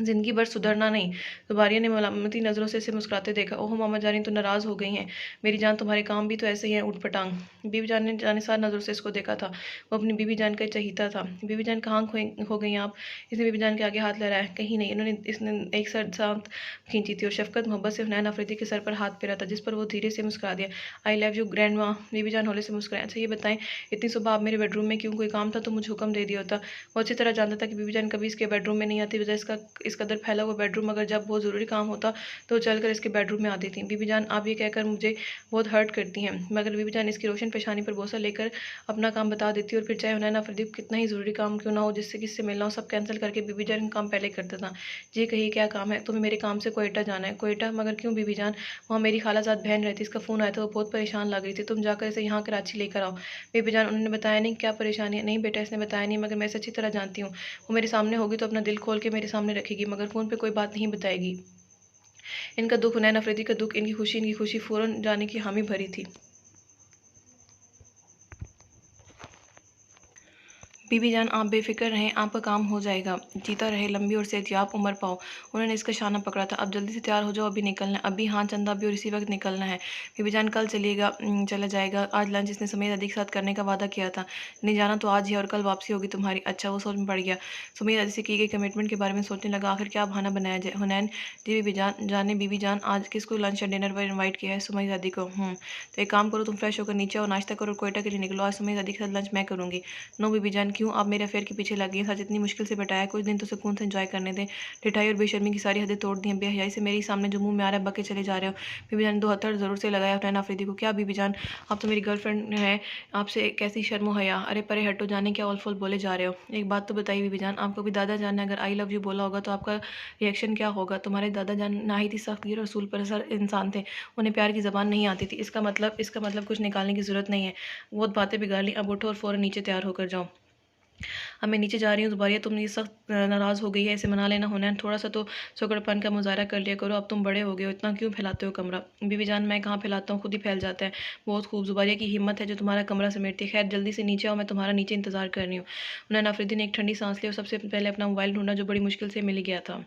ज़िंदगी भर सुधरना नहीं। दुबारिया ने मलामती नज़रों से इसे मुस्कुराते देखा। ओह मामा जानी तो नाराज़ हो गई हैं। मेरी जान, तुम्हारे काम भी तो ऐसे ही हैं ऊट-पटांग। बीबी जान ने जानिसार नज़रों से इसको देखा था। वो अपनी बीबी जान का चहीता था। बीबी जान कहाँ हो गई आप? इसने बीबी जान के आगे हाथ लहराया। कहीं नहीं। इसने एक सांस खींची थी और शफ़क़त मोहब्बत से हुनैन आफरीदी के सर पर हाथ फेरा था, जिस पर वो धीरे से मुस्कुरा दिया। आई लव यू ग्रैंड माँ। बीबी जान होले से मुस्कुराए। अच्छा ये बताएं, इतनी सुबह आप मेरे बेडरूम में क्यों? कोई काम था तो मुझे हुक्म दे दिया होता। वो अच्छी तरह जानता था कि बीबी जान कभी इसके बेडरूम में नहीं आती, वजह इसका इस कदर फैला हुआ बेडरूम, मगर जब बहुत ज़रूरी काम होता तो चलकर इसके बेडरूम में आती थी। बीबी जान, आप ये कहकर मुझे बहुत हर्ट करती हैं। मगर बीबी जान इसकी रोशन पेशानी पर बोसा लेकर अपना काम बता देती और फिर चाहे हुनैन आफरीदी को कितना ही ज़रूरी काम क्यों ना हो, जिससे किससे मिलना हो, सब कैंसिल करके बीबी जान काम पहले करता था। जी कहिए क्या काम है? तुम्हें मेरे काम से कोयटा जाना है। कोयटा? मगर क्यों बीबी जान? वहाँ मेरी खालाजाद बहन रहती, इसका फ़ोन आया था, वो बहुत परेशान लग रही थी, तुम जाकर इसे यहाँ कराची लेकर आओ। बीबी जान, उन्होंने बताया नहीं क्या परेशानी है? नहीं बेटा, इसने बताया नहीं, मगर मैं इसे अच्छी तरह जानती हूँ। वो मेरे सामने होगी तो अपना दिल खोल के मेरे सामने रखेगी, मगर फ़ोन पे कोई बात नहीं बताएगी। इनका दुख हुनैन अफरीदी का दुख, इनकी खुशी फ़ौरन जाने की हामी भरी थी। बीबी जान, आप बेफ़िक्र रहें, आपका काम हो जाएगा। जीता रहे, लंबी और सेहतियाब उम्र पाओ। उन्होंने इसका शाना पकड़ा था। अब जल्दी से तैयार हो जाओ, अभी निकलना है। अभी? हाँ चंदा, अभी और इसी वक्त निकलना है। बीबी जान, कल चला जाएगा। आज लंच इसने सुमैया दादी के साथ करने का वादा किया था। नहीं जाना तो आज ही, और कल वापसी होगी तुम्हारी। अच्छा, वो सोच में पड़ गया। सुमैया दादी से की गई कमिटमेंट के बारे में सोचने लगा, आखिर क्या बहाना बनाया जाए। हुनैन, जी बीबी जान। बीबी जान, आज किसको लंच या डिनर पर इन्वाइट किया है? सुमैया दादी को। तो एक काम करो, तुम फ्रेश होकर नीचे आओ, नाश्ता करो और कोयटा के लिए निकलो। आज सुमैया दादी के साथ लंच मैं करूँगी। नो बीबी जान, क्यों आप मेरे अफेयर के पीछे लग गई? सच इतनी मुश्किल से बैठाया, कुछ दिन तो सुकून से एंजॉय करने दें। ठिठाई और बेशर्मी की सारी हदें तोड़ दी हैं। बेहयाई से मेरे सामने जो मुंह में आ रहा है बके चले जा रहे हो। बीबी जान 2 हथड़ ज़रूर से लगाया हुसैन आफरीदी को। क्या बीबी जान, आप तो मेरी गर्लफ्रेंड है, आपसे कैसी शर्म हया? अरे परे हटो, जाने क्या ऑल फोल बोले जा रहे हो। एक बात तो बताइए बीबी जान, आपको भी दादा जान ने अगर आई लव यू बोला होगा तो आपका रिएक्शन क्या होगा? तुम्हारे दादा जान नाहित ही सख्त और रसूल पर इंसान थे, उन्हें प्यार की ज़बान नहीं आती थी। इसका मतलब कुछ निकालने की ज़रूरत नहीं है। बहुत बातें बिगाड़ ली, अब उठो और फ़ौरन नीचे तैयार होकर जाओ। अब मैं नीचे जा रही हूँ। दोबारा तुम ये सख्त नाराज़ हो गई है, इसे मना लेना होना है। थोड़ा सा तो सुकड़पन का मुजाहरा कर लिया करो, अब तुम बड़े हो गए हो, इतना क्यों फैलाते हो कमरा? बीबी जान मैं कहाँ फैलाता हूँ, खुद ही फैल जाता है। बहुत खूब, जुबारिया की हिम्मत है जो तुम्हारा कमरा समेटती है। खैर जल्दी से नीचे आओ, मैं तुम्हारा नीचे इंतजार कर रही हूँ। उन्होंने आफरीदी ने एक ठंडी सांस ली और सबसे पहले अपना मोबाइल ढूंढा जो बड़ी मुश्किल से मिल गया था।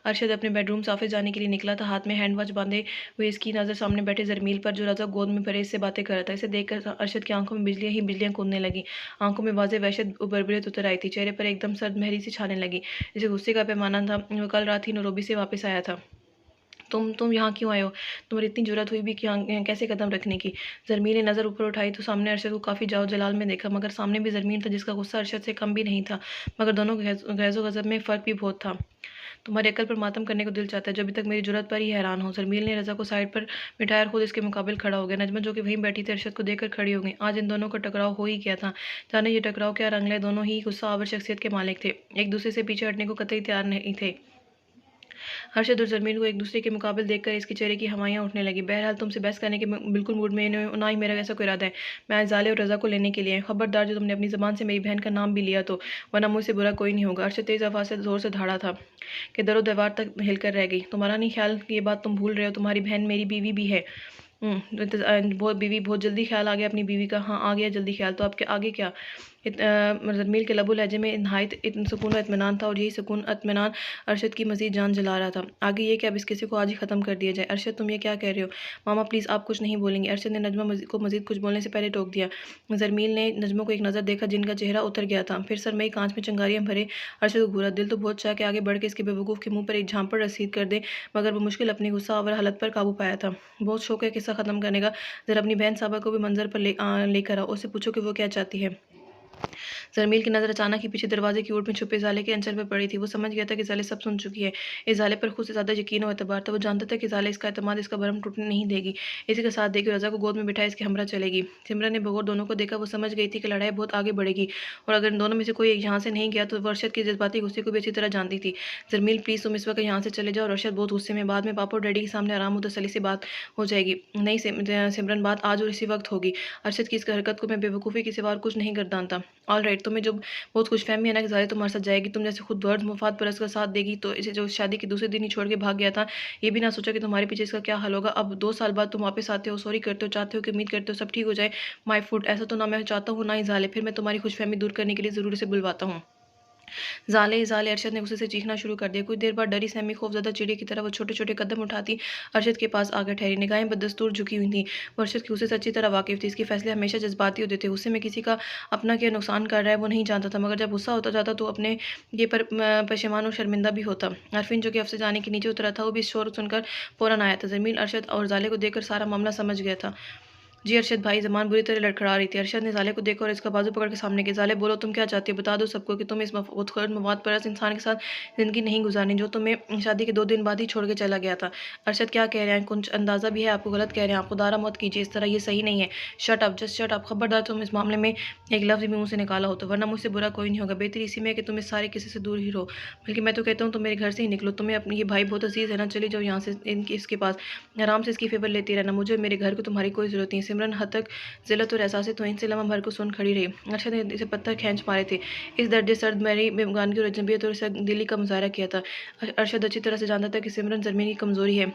अरशद अपने बेडरूम से ऑफिस जाने के लिए निकला था, हाथ में हैंड वॉच बांधे हुए इसकी नज़र सामने बैठे जरमील पर जो रज़ा गोद में भरे इससे बातें कर रहा था। इसे देखकर अरशद की आंखों में बिजलियां ही बिजलियां कूदने लगी, आंखों में वाज़ेह वहशत उभरभरित उतर आई थी, चेहरे पर एकदम सर्द महरी सी छाने लगी। जिसे गुस्से का पैमाना था, वो कल रात ही नैरोबी से वापस आया था। तुम यहाँ क्यों आए हो? तुम्हारी इतनी जरूरत हुई भी कि यहाँ कैसे कदम रखने की? जरमीन ने नज़र ऊपर उठाई तो सामने अरशद को काफ़ी जाओ जलाल में देखा, मगर सामने भी जरमीन था जिसका गुस्सा अरशद से कम भी नहीं था, मगर दोनों गैज़ो गज़ब में फ़र्क भी बहुत था। तुम्हारी अकल पर मातम करने को दिल चाहता है जो अभी तक मेरी जरूरत पर ही हैरान हो। जरमील ने रज़ा को साइड पर बिठाया और खुद इसके मुकाबिल खड़ा हो गया। नजमा जो कि वहीं बैठी थी अरशद को देखकर खड़ी हो गई। आज इन दोनों का टकराव हो ही गया था। जाने ये टकराव क्या रंग ले, दोनों ही गुस्सा आवर शख्सियत के मालिक थे, एक दूसरे से पीछे हटने को कतई तैयार नहीं थे। हर्षद और जरमीन को एक दूसरे के मुकाबले देखकर इसके चेहरे की हवाइयाँ उठने लगी। बहरहाल तुमसे बहस करने के बिल्कुल मूड में ना ही मेरा ऐसा कोई इरादा है। मैं आज जाले और रज़ा को लेने के लिए आई। खबरदार जो तुमने अपनी ज़बान से मेरी बहन का नाम भी लिया तो, वरना मुझसे बुरा कोई नहीं होगा। अर्शद तेज़ आवाज़ से ज़ोर से धाड़ा था कि दरो दीवार तक हिलकर रह गई। तुम्हारा नहीं ख्याल कि ये बात तुम भूल रहे हो, तुम्हारी बहन मेरी बीवी भी है। बहुत बीवी, बहुत जल्दी ख्याल आ गया अपनी बीवी का? हाँ आ गया जल्दी ख्याल, तो आपके आगे क्या? जरमील के लबो लहजे में नहायत सुकून व इत्मीनान था और यही सुकून इत्मीनान अरशद की मज़ीद जान जला रहा था। आगे ये कि अब इस किस्से को आज ही ख़त्म कर दिया जाए। अरशद तुम ये क्या कह रहे हो? मामा प्लीज़ आप कुछ नहीं बोलेंगे। अरशद ने नजमा को मज़ीद कुछ बोलने से पहले टोक दिया। जरमील ने नजमा को एक नज़र देखा जिनका चेहरा उतर गया था, फिर सरमई कांच में चिंगारियाँ भरे अरशद को घूरा। दिल तो बहुत चाह के आगे बढ़ के इसके बेवकूफ़ के मुँह पर एक झांपड़ रसीद कर दे, मगर वो मुश्किल अपनी गुस्सा और हालत पर काबू पाया था। बहुत शौक है किस्सा ख़त्म करने का। ज़रा अपनी बहन साहबा को भी मंजर पर लेकर आओ, उससे पूछो कि वो क्या चाहती है। जरमील की नज़र अचानक ही पीछे दरवाजे की ओर में छुपे जाले के अंचल पर पड़ी थी। वो समझ गया था कि जाले सब सुन चुकी है। इस जाले पर खुद से ज़्यादा यकीन और एतबार था। वो जानता था कि जाले इसका एतमाद, इसका भरम टूटने नहीं देगी। इसी का साथ देकर रज़ा को गोद में बिठाए इसके हमरा चलेगी। सिमरन ने बगौर दोनों को देखा। वो समझ गई थी कि लड़ाई बहुत आगे बढ़ेगी और अगर इन दोनों में से कोई यहाँ से नहीं गया तो वो अरशद के जज्बाती गुस्से को भी अच्छी तरह जानती थी। जरमील प्लीज़ तुम इस वक्त यहाँ से चले जाओ। अरशद बहुत गुस्से में, बाद में पापा और डैडी के सामने आराम और तसल्ली से बात हो जाएगी। नहीं सिमरन, बात आज और इसी वक्त होगी। अरशद की इस हरकत को मैं बेवकूफ़ी के सिवा और कुछ नहीं गर्दानता। ऑल राइट, तुम्हें जो बहुत खुशफहमी है ना कि ज़ाहिर तुम्हारे साथ जाएगी, तुम जैसे खुद वर्द मुफाद परस्त का साथ देगी, तो इसे जो शादी के दूसरे दिन ही छोड़ के भाग गया था, ये भी ना सोचा कि तुम्हारे पीछे इसका क्या हाल होगा। अब 2 साल बाद तुम वापस आते हो, सॉरी करते हो, चाहते हो कि उम्मीद करते हो सब ठीक हो जाए। माई फुट, ऐसा तो ना मैं चाहता हूँ ना ही ज़ाले। फिर मैं तुम्हारी खुशफहमी दूर करने के लिए ज़रूर से बुलवाता हूँ। ज़ाले ज़ाले, अरशद ने गुस्से से चीखना शुरू कर दिया। कुछ देर बाद डरी सहमी खौफज़दा चिड़िया की तरह वो छोटे छोटे कदम उठाती अरशद के पास आकर ठहरी। निगाहें बदस्तूर झुकी हुई थी। वो अरशद की गुस्से से अच्छी तरह वाकिफ थी। इसके फैसले हमेशा जज्बाती होते थे। गुस्से में किसी का अपना क्या नुकसान कर रहा है वो नहीं जानता था, मगर जब गुस्सा होता जाता तो अपने ये पर पशेमान और शर्मिंदा भी होता। अरफिन जो कि अफसे जाने के नीचे उतरा था, वो भी इस शोर सुनकर फ़ौरन आया था। जमील अरशद और ज़ाले को देखकर सारा मामला समझ गया था। जी अरशद भाई, ज़बान बुरी तरह लड़खड़ा रही थी। अरशद ने ज़ाले को देखा और इसका बाजू पकड़ के सामने किया। ज़ाले बोलो तुम क्या चाहती हो? बता दो सबको कि तुम इस खुदगर्ज मवाद परस्त इंसान के साथ ज़िंदगी नहीं गुजारनी जो तुम्हें शादी के 2 दिन बाद ही छोड़ के चला गया था। अरशद क्या कह रहे हैं? कुछ अंदाज़ा भी है आपको? गलत कह रहे हैं आप, खुदारा मत कीजिए इस तरह, ये सही नहीं है। Shut up, just shut up. खबरदार तुम इस मामले में एक लफ्ज़ भी मुँह से निकाला हो तो, वरना मुझसे बुरा कोई नहीं होगा। बेहतरी इसी में है कि तुम इस सारे किसी से दूर ही रहो, बल्कि मैं तो कहता हूँ तुम मेरे घर से ही निकलो। तुम्हें अपनी ये भाई बहुत अजीज़ है ना, चली जाओ यहाँ से इसके पास, आराम से इसकी फेवर लेती रहना। मुझे मेरे घर को तुम्हारी कोई ज़रूरत नहीं। सिमरन हद तक ज़िल्लत और एहसास तो इनसे लम्हा भर को सुन खड़ी रही। अरशद ने इसे पत्थर खींच मारे थे। इस दर्जे सर्द मेरी बेगानगी और अजनबियत और दिली का मुजाहरा किया था। अरशद अच्छी तरह से जानता था कि सिमरन ज़मीन की कमज़ोरी है,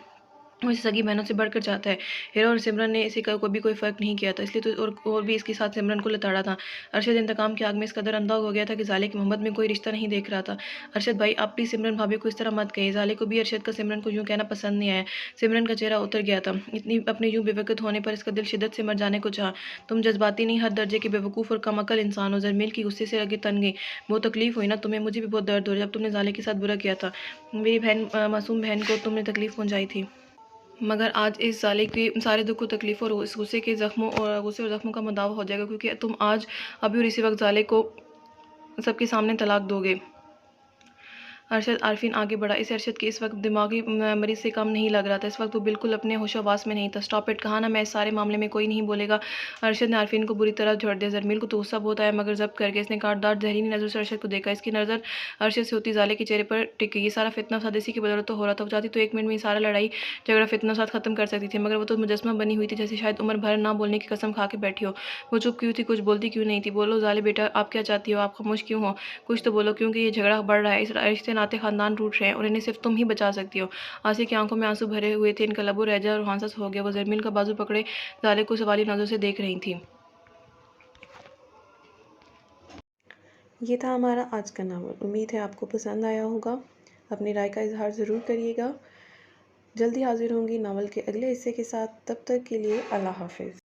वो इसे सगी बहनों से बढ़कर चाहता है। हीरा और सिमरन ने इसे कभी कोई फ़र्क नहीं किया था, इसलिए तो और भी इसके साथ सिमरन को लताड़ा था। अरशद इंतकाम की आग में इस कदर अंधा हो गया था कि ज़ाले की मोहब्बत में कोई रिश्ता नहीं देख रहा था। अरशद भाई आप प्लीज़ सिमरन भाभी को इस तरह मत कहिए। ज़ाले को भी अरशद का सिमरन को यूँ कहना पसंद नहीं आया। सिमरन का चेहरा उतर गया था। इतनी अपने यूँ बेवकूफ़ होने पर इसका दिल शिद्दत से मर जाने को चाहा। तुम जज्बाती नहीं, हर दर्जे के बेवकूफ़ और कमअकल इंसान हो। जरमील की गुस्से से आगे तन गई। बहुत तकलीफ़ हुई ना तुम्हें? मुझे भी बहुत दर्द हो रहा जब तुमने ज़ाले के साथ बुरा किया था। मेरी बहन, मासूम बहन को तुमने तकलीफ़ पहुँचाई थी। मगर आज इस ज़ाले के सारे दुख को तकलीफ़ और उस गुस्से और ज़ख्मों का मुदावा हो जाएगा, क्योंकि तुम आज अभी और इसी वक्त ज़ाले को सबके सामने तलाक दोगे। अरशद आरफीन आगे बढ़ा। इस अरशद के इस वक्त दिमागी मरीज़ से कम नहीं लग रहा था। इस वक्त वो बिल्कुल अपने होशोवास में नहीं था। स्टॉप इट, कहा ना मैं इस सारे मामले में कोई नहीं बोलेगा। अरशद ने आरफीन को बुरी तरह झोड़ दिया। जरमील को तो गुस्सा बहुत आया, मगर जब्त करके इसने काटदार जहरीली नज़र से अरशद को देखा। इसकी नज़र अरशद से होती ज़ाले के चेहरे पर टिक गई। ये सारा फितना फसाद इसी की बदौलत तो हो रहा था। वो चाहती तो 1 मिनट में ये सारा लड़ाई झगड़ा फितना फसाद ख़त्म कर सकती थी, मगर वो तो मुजस्मा बनी हुई थी, जैसे शायद उम्र भर ना बोलने की कसम खा के बैठी हो। वो चुप क्यों थी, कुछ बोलती क्यों नहीं थी? बोलो ज़ाले बेटा, आप क्या चाहती हो? आप खामोश क्यों हो? कुछ तो बोलो, क्योंकि ये झगड़ा बढ़ रहा है। इस रिश्ते नाते ख़ानदान टूट रहे हैं और इन्हें सिर्फ तुम ही बचा सकती हो। आसिया की आंखों में आंसू भरे हुए थे। इनका लबो रह और हांसा हो गया। वो जरमील का बाजू पकड़े ज़ाले को सवाली नज़रों से देख रही थी। ये था हमारा आज का नावल। उम्मीद है आपको पसंद आया होगा। अपनी राय का इजहार ज़रूर करिएगा। जल्दी हाजिर होंगी नावल के अगले हिस्से के साथ। तब तक के लिए अल्लाह हाफिज़।